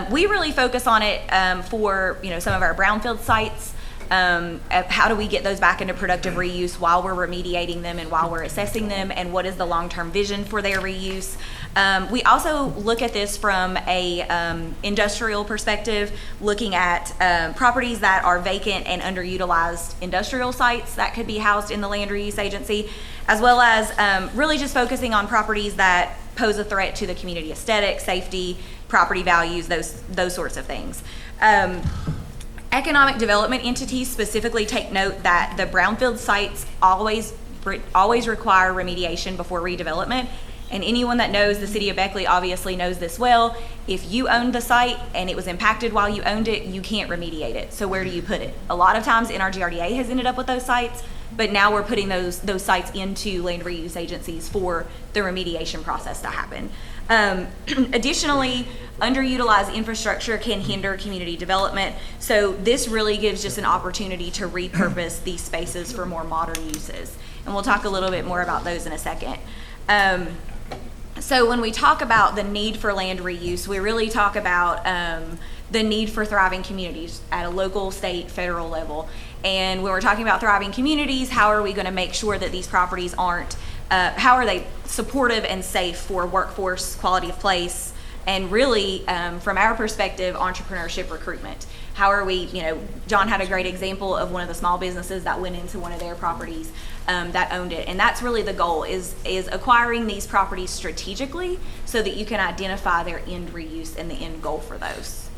We really focus on it for some of our brownfield sites. How do we get those back into productive reuse while we're remediating them and while we're assessing them, and what is the long-term vision for their reuse? We also look at this from a industrial perspective, looking at properties that are vacant and underutilized industrial sites that could be housed in the land reuse agency, as well as really just focusing on properties that pose a threat to the community aesthetic, safety, property values, those sorts of things. Economic development entities specifically take note that the brownfield sites always require remediation before redevelopment. And anyone that knows the city of Beckley obviously knows this well. If you owned the site and it was impacted while you owned it, you can't remediate it. So where do you put it? A lot of times NRGRDA has ended up with those sites, but now we're putting those sites into land reuse agencies for the remediation process to happen. Additionally, underutilized infrastructure can hinder community development. So this really gives just an opportunity to repurpose these spaces for more modern uses. And we'll talk a little bit more about those in a second. So when we talk about the need for land reuse, we really talk about the need for thriving communities at a local, state, federal level. And when we're talking about thriving communities, how are we going to make sure that these properties aren't, how are they supportive and safe for workforce, quality of place, and really, from our perspective, entrepreneurship recruitment? How are we, John had a great example of one of the small businesses that went into one of their properties that owned it. And that's really the goal, is acquiring these properties strategically so that you can identify their end reuse and the end goal for those.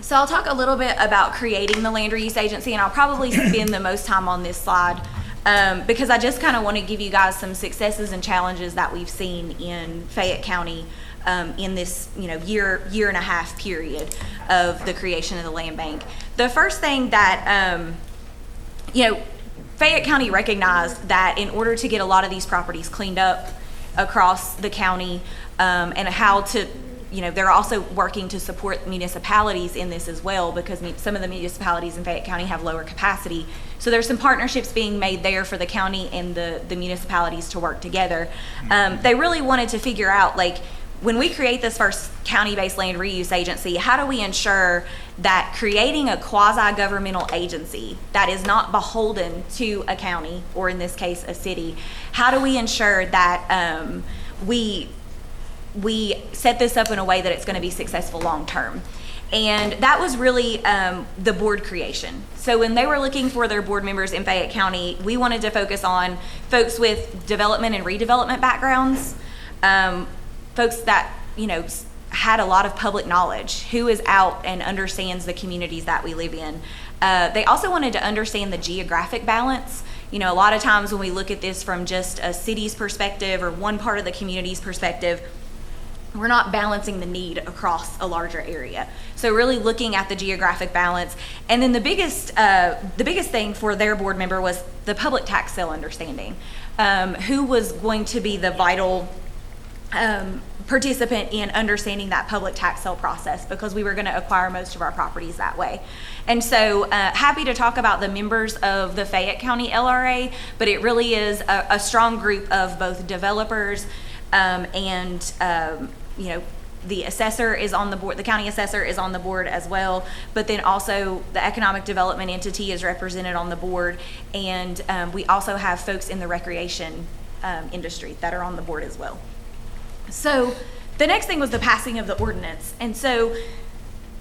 So I'll talk a little bit about creating the land reuse agency, and I'll probably spend the most time on this slide because I just kind of want to give you guys some successes and challenges that we've seen in Fayette County in this year and a half period of the creation of the land bank. The first thing that Fayette County recognized that in order to get a lot of these properties cleaned up across the county, and how to they're also working to support municipalities in this as well, because some of the municipalities in Fayette County have lower capacity. So there's some partnerships being made there for the county and the municipalities to work together. They really wanted to figure out, when we create this first county-based land reuse agency, how do we ensure that creating a quasi-governmental agency that is not beholden to a county, or in this case, a city, how do we ensure that we set this up in a way that it's going to be successful long-term? And that was really the board creation. So when they were looking for their board members in Fayette County, we wanted to focus on folks with development and redevelopment backgrounds, folks that had a lot of public knowledge, who is out and understands the communities that we live in. They also wanted to understand the geographic balance. A lot of times when we look at this from just a city's perspective or one part of the community's perspective, we're not balancing the need across a larger area. So really looking at the geographic balance. And then the biggest thing for their board member was the public tax sale understanding. Who was going to be the vital participant in understanding that public tax sale process, because we were going to acquire most of our properties that way. And so happy to talk about the members of the Fayette County LRA, but it really is a strong group of both developers and the assessor is on the board, the county assessor is on the board as well, but then also the economic development entity is represented on the board, and we also have folks in the recreation industry that are on the board as well. So the next thing was the passing of the ordinance. And so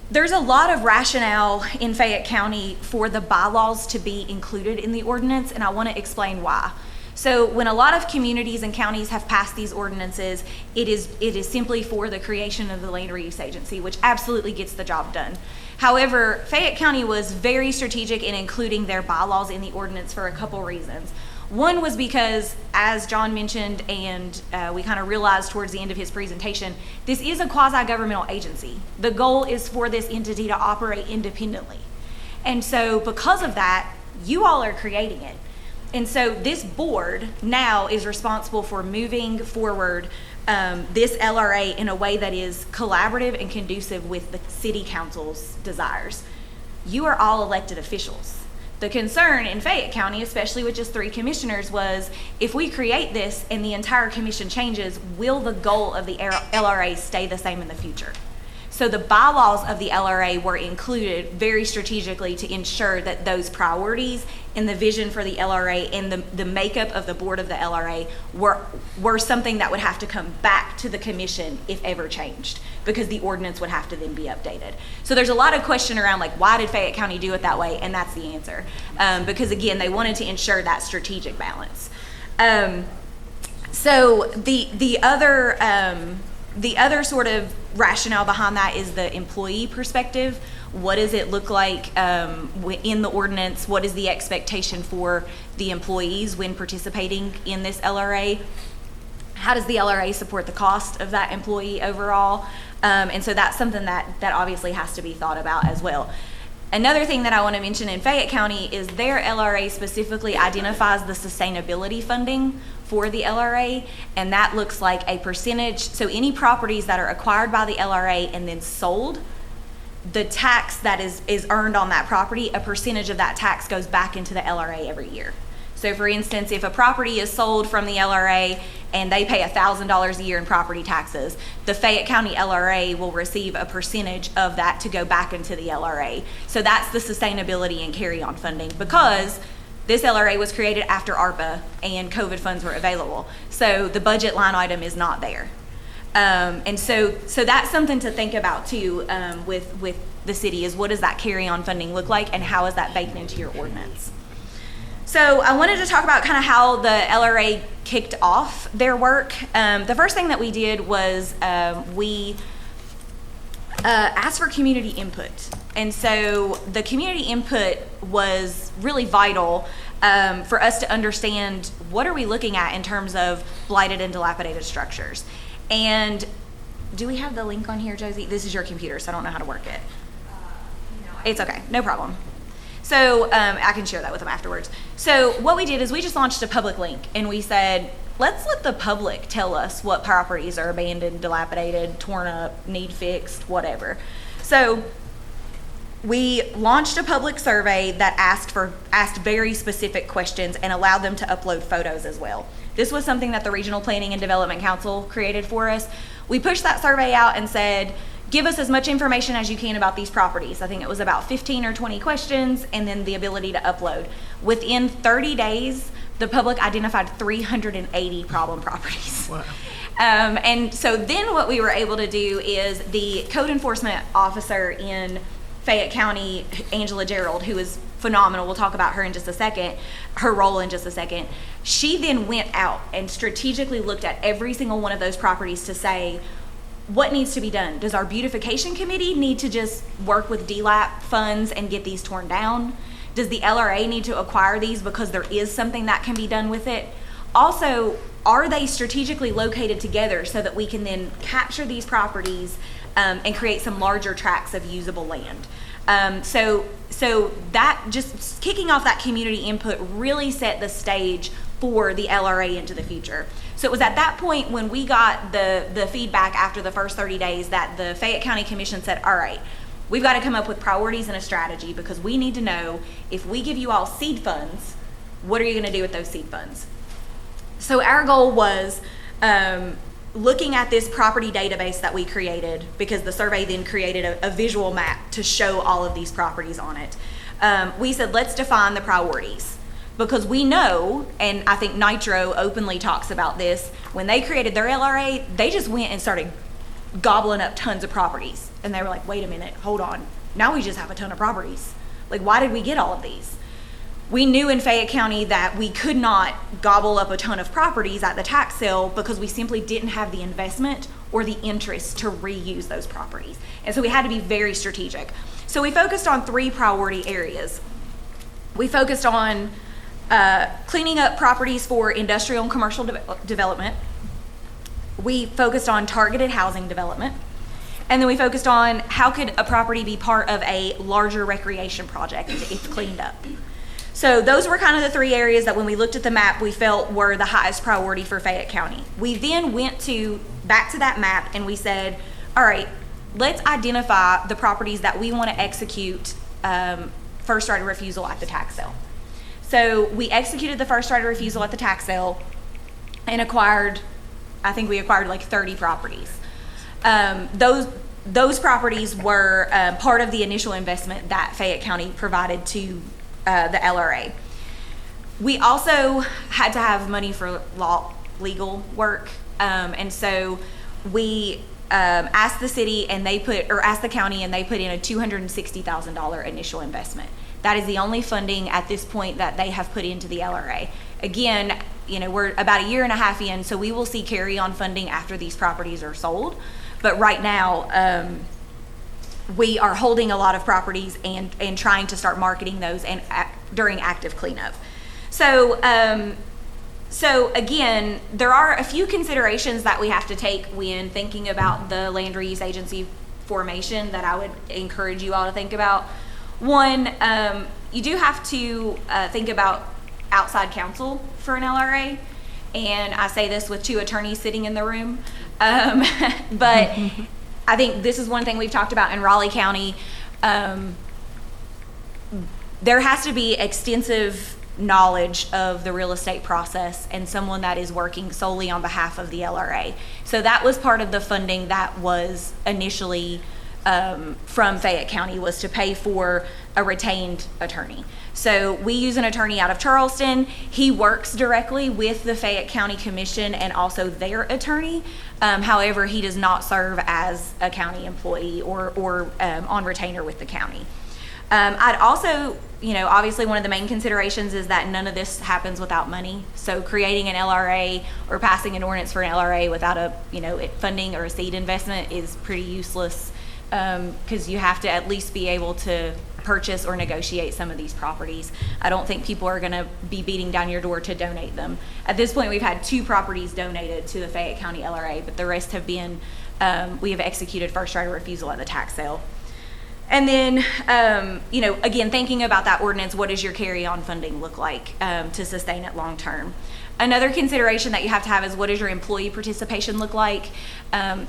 there's a lot of rationale in Fayette County for the bylaws to be included in the ordinance, and I want to explain why. So when a lot of communities and counties have passed these ordinances, it is simply for the creation of the land reuse agency, which absolutely gets the job done. However, Fayette County was very strategic in including their bylaws in the ordinance for a couple reasons. One was because, as John mentioned, and we kind of realized towards the end of his presentation, this is a quasi-governmental agency. The goal is for this entity to operate independently. And so because of that, you all are creating it. And so this board now is responsible for moving forward this LRA in a way that is collaborative and conducive with the city council's desires. You are all elected officials. The concern in Fayette County, especially with just 3 commissioners, was if we create this and the entire commission changes, will the goal of the LRA stay the same in the future? So the bylaws of the LRA were included very strategically to ensure that those priorities and the vision for the LRA and the makeup of the board of the LRA were something that would have to come back to the commission if ever changed, because the ordinance would have to then be updated. So there's a lot of question around, like, why did Fayette County do it that way? And that's the answer. Because again, they wanted to ensure that strategic balance. So the other sort of rationale behind that is the employee perspective. What does it look like in the ordinance? What is the expectation for the employees when participating in this LRA? How does the LRA support the cost of that employee overall? And so that's something that obviously has to be thought about as well. Another thing that I want to mention in Fayette County is their LRA specifically identifies the sustainability funding for the LRA, and that looks like a percentage. So any properties that are acquired by the LRA and then sold, the tax that is earned on that property, a percentage of that tax goes back into the LRA every year. So for instance, if a property is sold from the LRA and they pay $1,000 a year in property taxes, the Fayette County LRA will receive a percentage of that to go back into the LRA. So that's the sustainability and carry-on funding, because this LRA was created after ARPA and COVID funds were available. So the budget line item is not there. And so that's something to think about too with the city, is what does that carry-on funding look like and how is that baked into your ordinance? So I wanted to talk about kind of how the LRA kicked off their work. The first thing that we did was we asked for community input. And so the community input was really vital for us to understand what are we looking at in terms of blighted and dilapidated structures. And do we have the link on here, Josie? This is your computer, so I don't know how to work it. It's okay, no problem. So I can share that with them afterwards. So what we did is we just launched a public link, and we said, let's let the public tell us what properties are abandoned, dilapidated, torn up, need fixed, whatever. So we launched a public survey that asked very specific questions and allowed them to upload photos as well. This was something that the Regional Planning and Development Council created for us. We pushed that survey out and said, give us as much information as you can about these properties. I think it was about 15 or 20 questions, and then the ability to upload. Within 30 days, the public identified 380 problem properties. Wow. And so then what we were able to do is the code enforcement officer in Fayette County, Angela Gerald, who is phenomenal, we'll talk about her in just a second, her role in just a second. She then went out and strategically looked at every single one of those properties to say, what needs to be done? Does our beautification committee need to just work with DLAP funds and get these torn down? Does the LRA need to acquire these because there is something that can be done with it? Also, are they strategically located together so that we can then capture these properties and create some larger tracts of usable land. So that just kicking off that community input really set the stage for the LRA into the future. So it was at that point when we got the feedback after the first 30 days that the Fayette County Commission said, all right, we've got to come up with priorities and a strategy because we need to know if we give you all seed funds, what are you going to do with those seed funds? So our goal was looking at this property database that we created, because the survey then created a visual map to show all of these properties on it. We said, let's define the priorities. Because we know, and I think Nitro openly talks about this, when they created their LRA, they just went and started gobbling up tons of properties. And they were like, wait a minute, hold on. Now we just have a ton of properties. Like, why did we get all of these? We knew in Fayette County that we could not gobble up a ton of properties at the tax sale because we simply didn't have the investment or the interest to reuse those properties. And so we had to be very strategic. So we focused on 3 priority areas. We focused on cleaning up properties for industrial and commercial development. We focused on targeted housing development. And then we focused on how could a property be part of a larger recreation project if cleaned up. So those were kind of the 3 areas that when we looked at the map, we felt were the highest priority for Fayette County. We then went back to that map and we said, all right, let's identify the properties that we want to execute first right of refusal at the tax sale. So we executed the first right of refusal at the tax sale and acquired like 30 properties. Those properties were part of the initial investment that Fayette County provided to the LRA. We also had to have money for legal work, and so we asked the city and asked the county and they put in a $260,000 initial investment. That is the only funding at this point that they have put into the LRA. Again, we're about a year and a half in, so we will see carry-on funding after these properties are sold. But right now, we are holding a lot of properties and trying to start marketing those during active cleanup. So again, there are a few considerations that we have to take when thinking about the land reuse agency formation that I would encourage you all to think about. One, you do have to think about outside counsel for an LRA, and I say this with 2 attorneys sitting in the room, but I think this is one thing we've talked about in Raleigh County. There has to be extensive knowledge of the real estate process and someone that is working solely on behalf of the LRA. So that was part of the funding that was initially from Fayette County, was to pay for a retained attorney. So we use an attorney out of Charleston. He works directly with the Fayette County Commission and also their attorney. However, he does not serve as a county employee or on retainer with the county. I'd also, obviously one of the main considerations is that none of this happens without money. So creating an LRA or passing an ordinance for an LRA without a, funding or a seed investment is pretty useless, because you have to at least be able to purchase or negotiate some of these properties. I don't think people are going to be beating down your door to donate them. At this point, we've had 2 properties donated to the Fayette County LRA, but the rest have been, we have executed first right of refusal at the tax sale. And then, again, thinking about that ordinance, what does your carry-on funding look like to sustain it long term? Another consideration that you have to have is, what does your employee participation look like?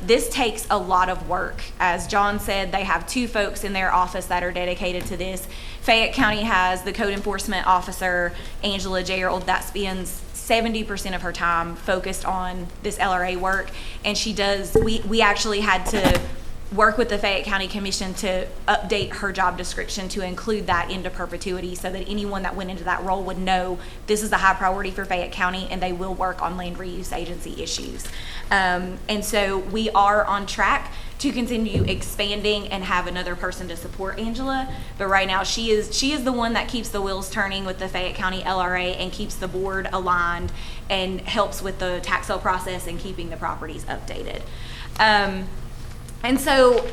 This takes a lot of work. As John said, they have 2 folks in their office that are dedicated to this. Fayette County has the code enforcement officer, Angela Gerald, that spends 70% of her time focused on this LRA work. And we actually had to work with the Fayette County Commission to update her job description to include that into perpetuity, so that anyone that went into that role would know this is a high priority for Fayette County and they will work on land reuse agency issues. And so we are on track to continue expanding and have another person to support Angela. But right now she is the one that keeps the wheels turning with the Fayette County LRA and keeps the board aligned and helps with the tax sale process and keeping the properties updated. And so,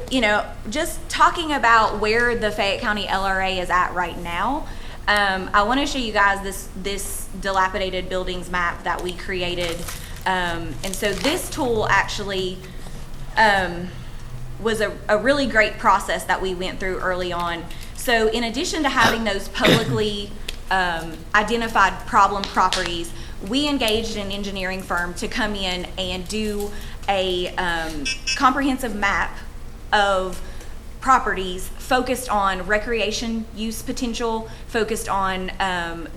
just talking about where the Fayette County LRA is at right now, I want to show you guys this dilapidated buildings map that we created. And so this tool actually was a really great process that we went through early on. So in addition to having those publicly identified problem properties, we engaged an engineering firm to come in and do a comprehensive map of properties focused on recreation use potential, focused on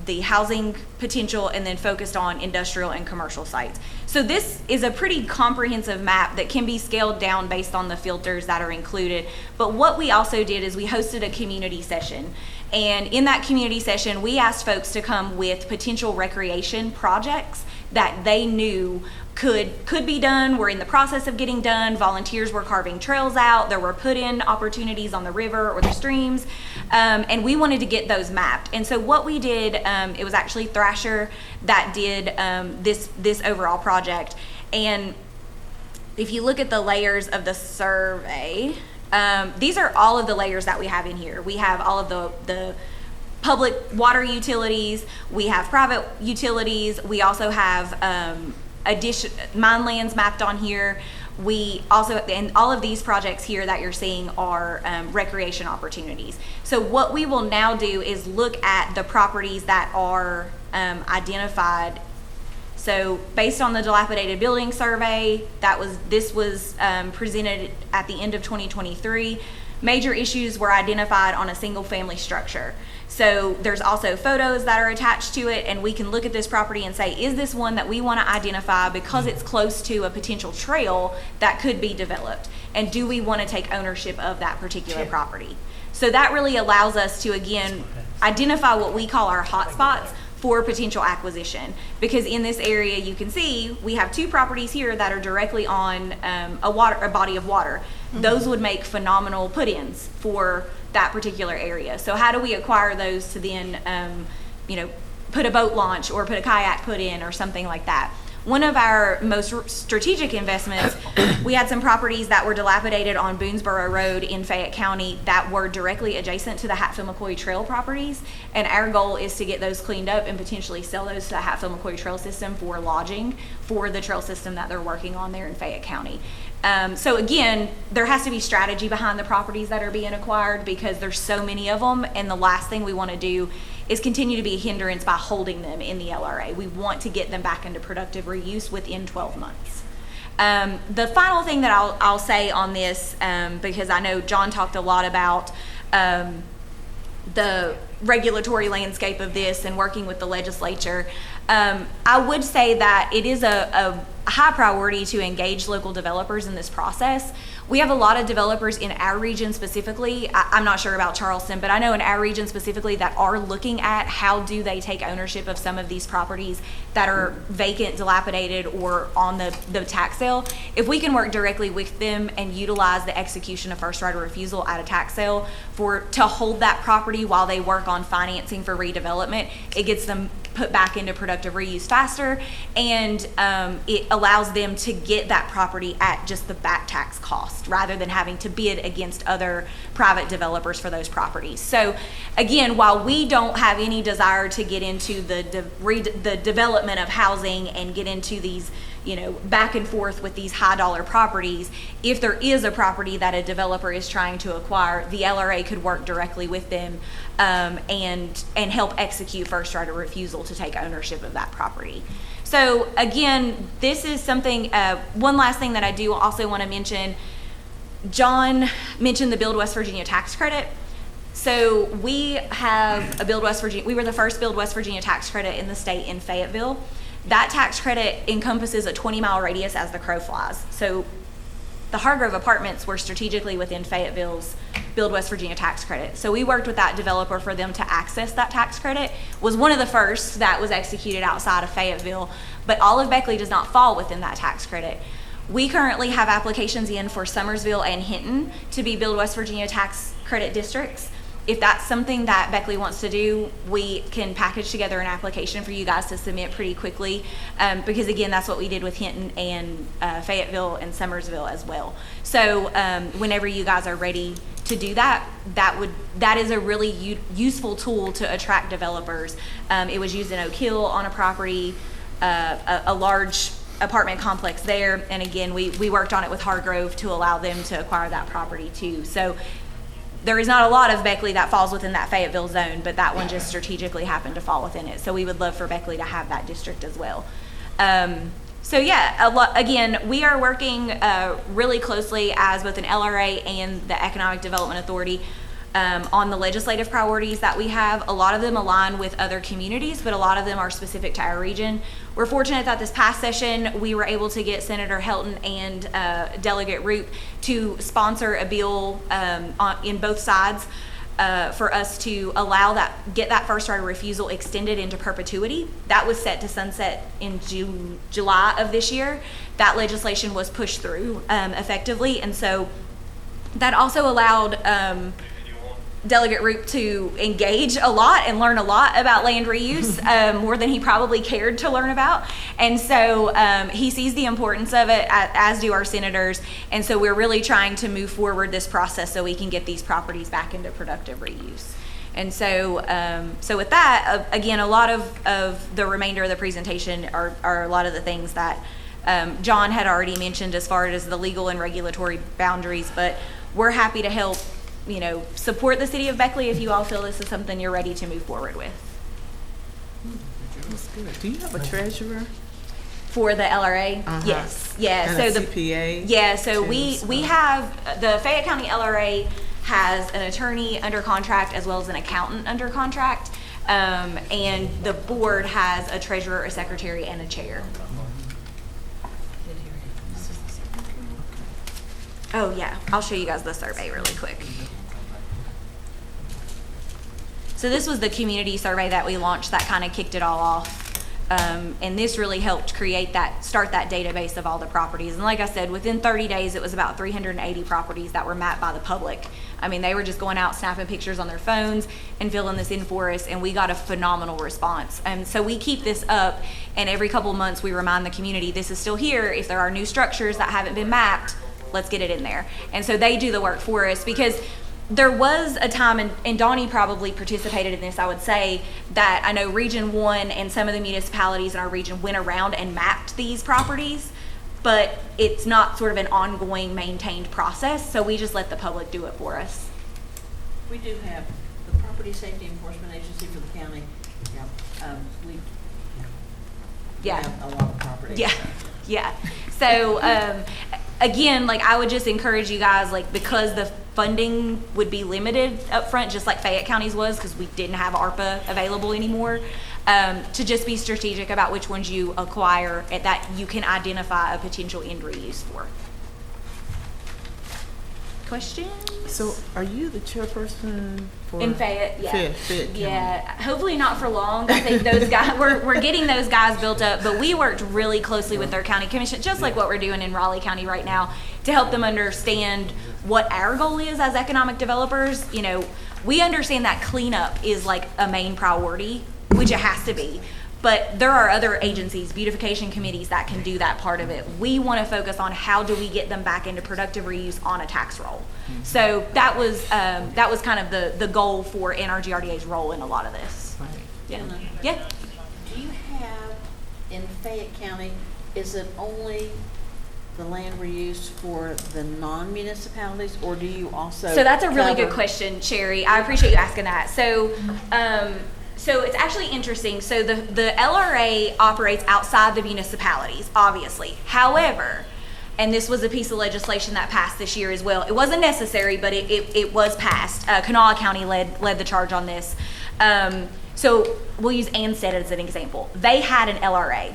the housing potential, and then focused on industrial and commercial sites. So this is a pretty comprehensive map that can be scaled down based on the filters that are included. But what we also did is we hosted a community session. And in that community session, we asked folks to come with potential recreation projects that they knew could be done, were in the process of getting done. Volunteers were carving trails out. There were put-in opportunities on the river or the streams. And we wanted to get those mapped. And so what we did, it was actually Thrasher that did this overall project. And if you look at the layers of the survey, these are all of the layers that we have in here. We have all of the public water utilities. We have private utilities. We also have mine lands mapped on here. We also, and all of these projects here that you're seeing are recreation opportunities. So what we will now do is look at the properties that are identified. So based on the dilapidated building survey, this was presented at the end of 2023. Major issues were identified on a single family structure. So there's also photos that are attached to it, and we can look at this property and say, is this one that we want to identify because it's close to a potential trail that could be developed? And do we want to take ownership of that particular property? So that really allows us to, again, identify what we call our hotspots for potential acquisition. Because in this area, you can see we have two properties here that are directly on a body of water. Those would make phenomenal put-ins for that particular area. So how do we acquire those to then, put a boat launch or put a kayak put in or something like that? One of our most strategic investments, we had some properties that were dilapidated on Boonesboro Road in Fayette County that were directly adjacent to the Hatfield-McCoy Trail properties. And our goal is to get those cleaned up and potentially sell those to the Hatfield-McCoy Trail system for lodging for the trail system that they're working on there in Fayette County. So again, there has to be strategy behind the properties that are being acquired because there's so many of them, and the last thing we want to do is continue to be a hindrance by holding them in the LRA. We want to get them back into productive reuse within 12 months. The final thing that I'll say on this, because I know John talked a lot about the regulatory landscape of this and working with the legislature, I would say that it is a high priority to engage local developers in this process. We have a lot of developers in our region specifically. I'm not sure about Charleston, but I know in our region specifically that are looking at how do they take ownership of some of these properties that are vacant, dilapidated, or on the tax sale. If we can work directly with them and utilize the execution of first right of refusal at a tax sale to hold that property while they work on financing for redevelopment, it gets them put back into productive reuse faster, and it allows them to get that property at just the back tax cost rather than having to bid against other private developers for those properties. So again, while we don't have any desire to get into the development of housing and get into these back and forth with these high dollar properties, if there is a property that a developer is trying to acquire, the LRA could work directly with them and help execute first right of refusal to take ownership of that property. So again, this is something, one last thing that I do also want to mention, John mentioned the Build West Virginia tax credit. So we have a Build West Virginia, we were the first Build West Virginia tax credit in the state in Fayetteville. That tax credit encompasses a 20-mile radius as the crow flies. So the Hargrove Apartments were strategically within Fayetteville's Build West Virginia tax credit. So we worked with that developer for them to access that tax credit. Was one of the first that was executed outside of Fayetteville, but all of Beckley does not fall within that tax credit. We currently have applications in for Summersville and Hinton to be Build West Virginia tax credit districts. If that's something that Beckley wants to do, we can package together an application for you guys to submit pretty quickly, because again, that's what we did with Hinton and Fayetteville and Summersville as well. So whenever you guys are ready to do that, that is a really useful tool to attract developers. It was used in Oak Hill on a property, a large apartment complex there. And again, we worked on it with Hargrove to allow them to acquire that property too. So there is not a lot of Beckley that falls within that Fayetteville zone, but that one just strategically happened to fall within it. So we would love for Beckley to have that district as well. So yeah, again, we are working really closely as both an LRA and the Economic Development Authority on the legislative priorities that we have. A lot of them align with other communities, but a lot of them are specific to our region. We're fortunate that this past session, we were able to get Senator Helton and Delegate Root to sponsor a bill in both sides for us to get that first right of refusal extended into perpetuity. That was set to sunset in July of this year. That legislation was pushed through effectively, and so that also allowed Delegate Root to engage a lot and learn a lot about land reuse, more than he probably cared to learn about. And so he sees the importance of it, as do our senators. And so we're really trying to move forward this process so we can get these properties back into productive reuse. And so, so with that, again, a lot of the remainder of the presentation are a lot of the things that John had already mentioned as far as the legal and regulatory boundaries, but we're happy to help, support the city of Beckley if you all feel this is something you're ready to move forward with. That's good. Do you have a treasurer? For the LRA? Uh-huh. Yes. Yeah. And So a the CPA? Yeah, so too, we so- have, the Fayette County LRA has an attorney under contract as well as an accountant under contract. And the board has a treasurer, a secretary, and a chair. Oh yeah, I'll show you guys the survey really quick. So this was the community survey that we launched that kind of kicked it all off. And this really helped start that database of all the properties. And like I said, within 30 days, it was about 380 properties that were mapped by the public. I mean, they were just going out, snapping pictures on their phones and filling this in for us, and we got a phenomenal response. And so we keep this up, and every couple of months we remind the community, this is still here. If there are new structures that haven't been mapped, let's get it in there. And so they do the work for us, because there was a time, and Donnie probably participated in this, I would say, that I know Region 1 and some of the municipalities in our region went around and mapped these properties, but it's not sort of an ongoing maintained process, so we just let the public do it for us. We do have the Property Safety Enforcement Agency for the county. We Yeah. have a lot of property. Yeah, yeah. So, again, like, I would just encourage you guys, like, because the funding would be limited up front, just like Fayette County's was, because we didn't have ARPA available anymore, to just be strategic about which ones you acquire and that you can identify a potential end reuse for. Questions? So are you the chairperson for? In Fayette, yeah. Fayette County? Yeah, hopefully not for long. I think those guys, we're getting those guys built up, but we worked really closely with their county commission, just like what we're doing in Raleigh County right now, to help them understand what our goal is as economic developers. We understand that cleanup is like a main priority, which it has to be. But there are other agencies, beautification committees, that can do that part of it. We want to focus on how do we get them back into productive reuse on a tax roll. So that was kind of the goal for NRGRDA's role in a lot of this. Right. Yeah. Anna, Yeah. Do you have, in Fayette County, is it only the land reuse for the non-municipalities, or do you also? So that's a really good cover- question, Sherry. I appreciate you asking that. So it's actually interesting. So the LRA operates outside the municipalities, obviously. However, and this was a piece of legislation that passed this year as well. It wasn't necessary, but it was passed. Kanawha County led the charge on this. So we'll use Anstead as an example. They had an LRA.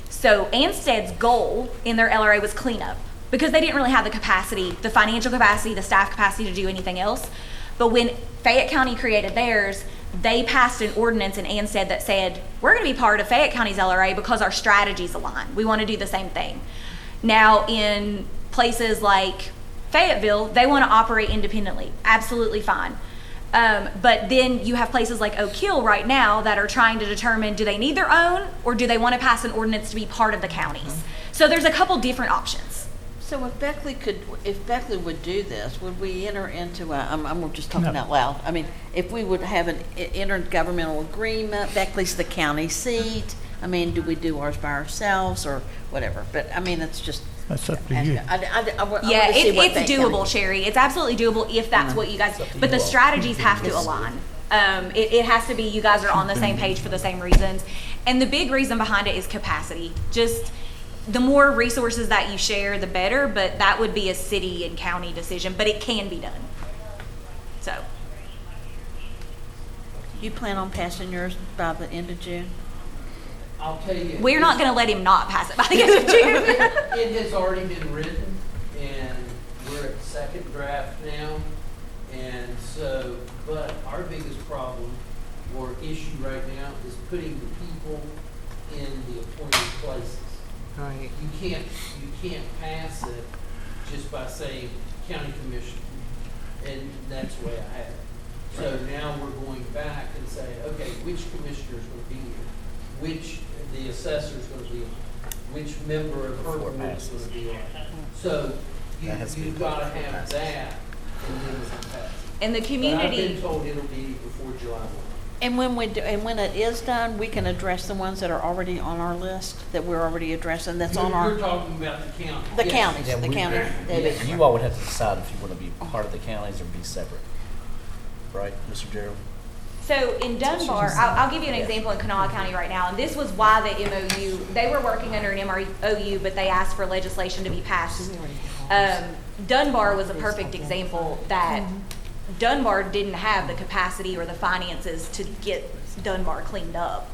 So Anstead's goal in their LRA was cleanup, because they didn't really have the capacity, the financial capacity, the staff capacity to do anything else. But when Fayette County created theirs, they passed an ordinance in Anstead that said, we're going to be part of Fayette County's LRA because our strategies align. We want to do the same thing. Now, in places like Fayetteville, they want to operate independently. Absolutely fine. But then you have places like Oak Hill right now that are trying to determine, do they need their own, or do they want to pass an ordinance to be part of the counties? So there's a couple different options. So if Beckley would do this, would we enter into I'm just talking No. out loud. I mean, if we would have an intergovernmental agreement, Beckley's the county seat. I mean, do we do ours by ourselves or whatever? But, I mean, it's just. That's up to you. Yeah, wanna see what it's Fayette doable, County- Sherry. It's absolutely doable if that's what you guys, but the strategies have to align. It has to be, you guys are on the same page for the same reasons. And the big reason behind it is capacity. Just the more resources that you share, the better, but that would be a city and county decision, but it can be done. So, You plan on passing yours by the end of June? I'll tell you. we're not gonna let him not pass it by the end of June. It has already been written, and we're at second draft now. And so, but our biggest problem or issue right now is putting the people in the appointed places. Right. You can't pass it just by saying county commission, and that's the way I have it. So now we're going back and say, okay, which commissioner's gonna be here? Which, the assessor's gonna be on? Which member of her board is gonna be on? So That has to be you've gotta have that, and then we can pass it. And the But I've community, been told it'll be before July 1. And when when it is done, we can address the ones that are already on our list, that we're already addressing, that's on You're our, talking about the county. the Yes. counties, Yeah, the we- county. yeah, You all would have to decide if you want to be part of the counties or be separate. Right, Mr. Gerald? so in Dunbar, I'll give you an example in Kanawha County right now, and this was why the MOU, they were working under an MOU, but they asked for legislation to be passed. Dunbar was a perfect example that Dunbar didn't have the capacity or the finances to get Dunbar cleaned up.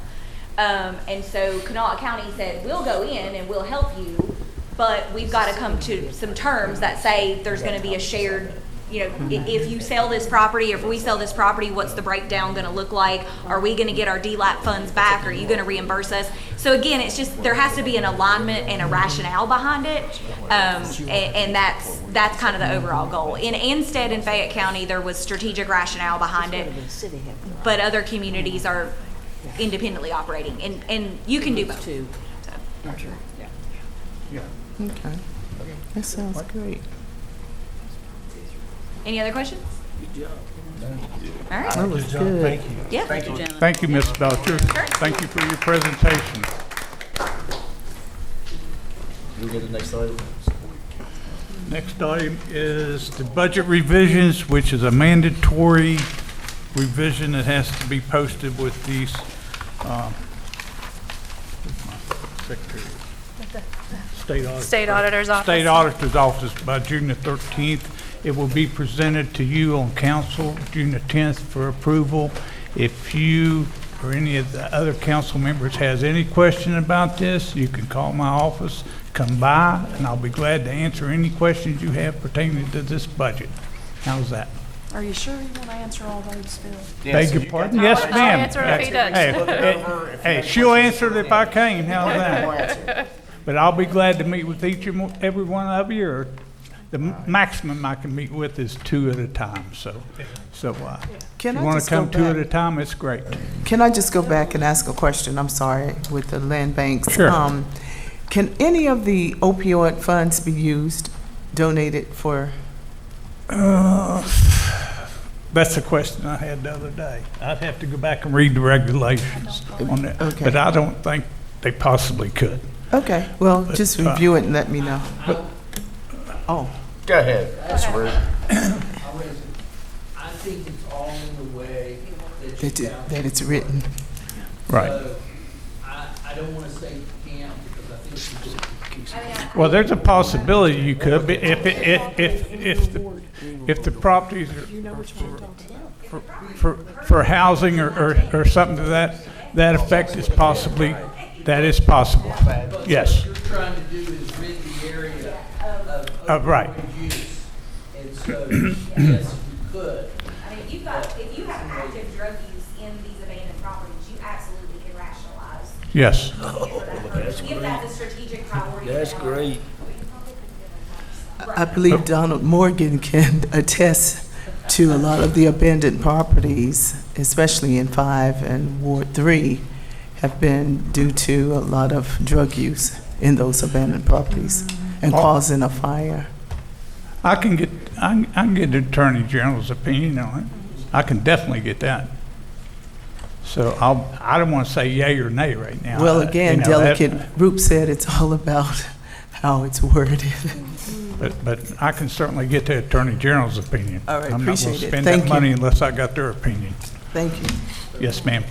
And so Kanawha County said, we'll go in and we'll help you, but we've got to come to some terms that say there's going to be a shared, you know, if you sell this property, or if we sell this property, what's the breakdown going to look like? Are we going to get our DLAP funds back? Are you going to reimburse us? So again, it's just, there has to be an alignment and a rationale behind it. And that's kind of the overall goal. In Anstead and Fayette County, there was strategic rationale behind it, but other communities are independently operating, and you can do both. So. Okay. That sounds great. Any other questions? All right. That was good. Yeah. Thank you, Ms. Belcher. Thank you for your presentation. We go to the next item. Next item is the budget revisions, which is a mandatory revision that has to be posted with these, State Auditor's Office. State Auditor's Office by June the 13th. It will be presented to you on council June the 10th for approval. If you or any of the other council members has any question about this, you can call my office, come by, and I'll be glad to answer any questions you have pertaining to this budget. How's that? Are you sure you want to answer all those, Phil? Beg your pardon? Yes, I'll ma'am. answer if he does. Hey, she'll answer it if I can. How's that? But I'll be glad to meet with each and every one of you, or the maximum I can meet with is 2 at a time, so if Can you I want just to come go 2 at a back? time, it's great. Can I just go back and ask a question? I'm sorry, with the land banks. Sure. Can any of the opioid funds be used, donated for? That's a question I had the other day. I'd have to go back and read the regulations on that, Okay. but I don't think they possibly could. Okay, well, just review it and let me know. Oh, Go ahead, Mr. Rude. I think it's all in the way that you that it's written. Right. So, I don't want to say you can't, because I think you Well, there's a possibility you could, but if the properties are for housing or something to that effect is possibly, that is possible. Yes. what you're trying to do is rid the area of Right. opioid use. And so, yes, you could. I mean, if you have active drug use in these abandoned properties, you absolutely can rationalize. Yes. If that's a strategic priority. That's great. I believe Donald Morgan can attest to a lot of the abandoned properties, especially in 5 and Ward 3, have been due to a lot of drug use in those abandoned properties and causing a fire. I can get the Attorney General's opinion on it. I can definitely get that. So I don't want to say yay or nay right now. Well, You again, know, that- Delegate Roop said it's all about how it's worded. But I can certainly get the Attorney General's opinion. All right, I'm not going appreciate to it. spend Thank that you. money unless I got their opinion. Thank you. Yes, ma'am.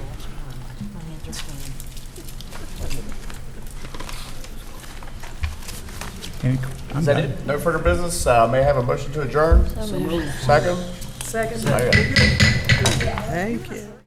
I'm Is that done. it? No further business? May I have a motion to adjourn? Second? Second. Second. Thank you.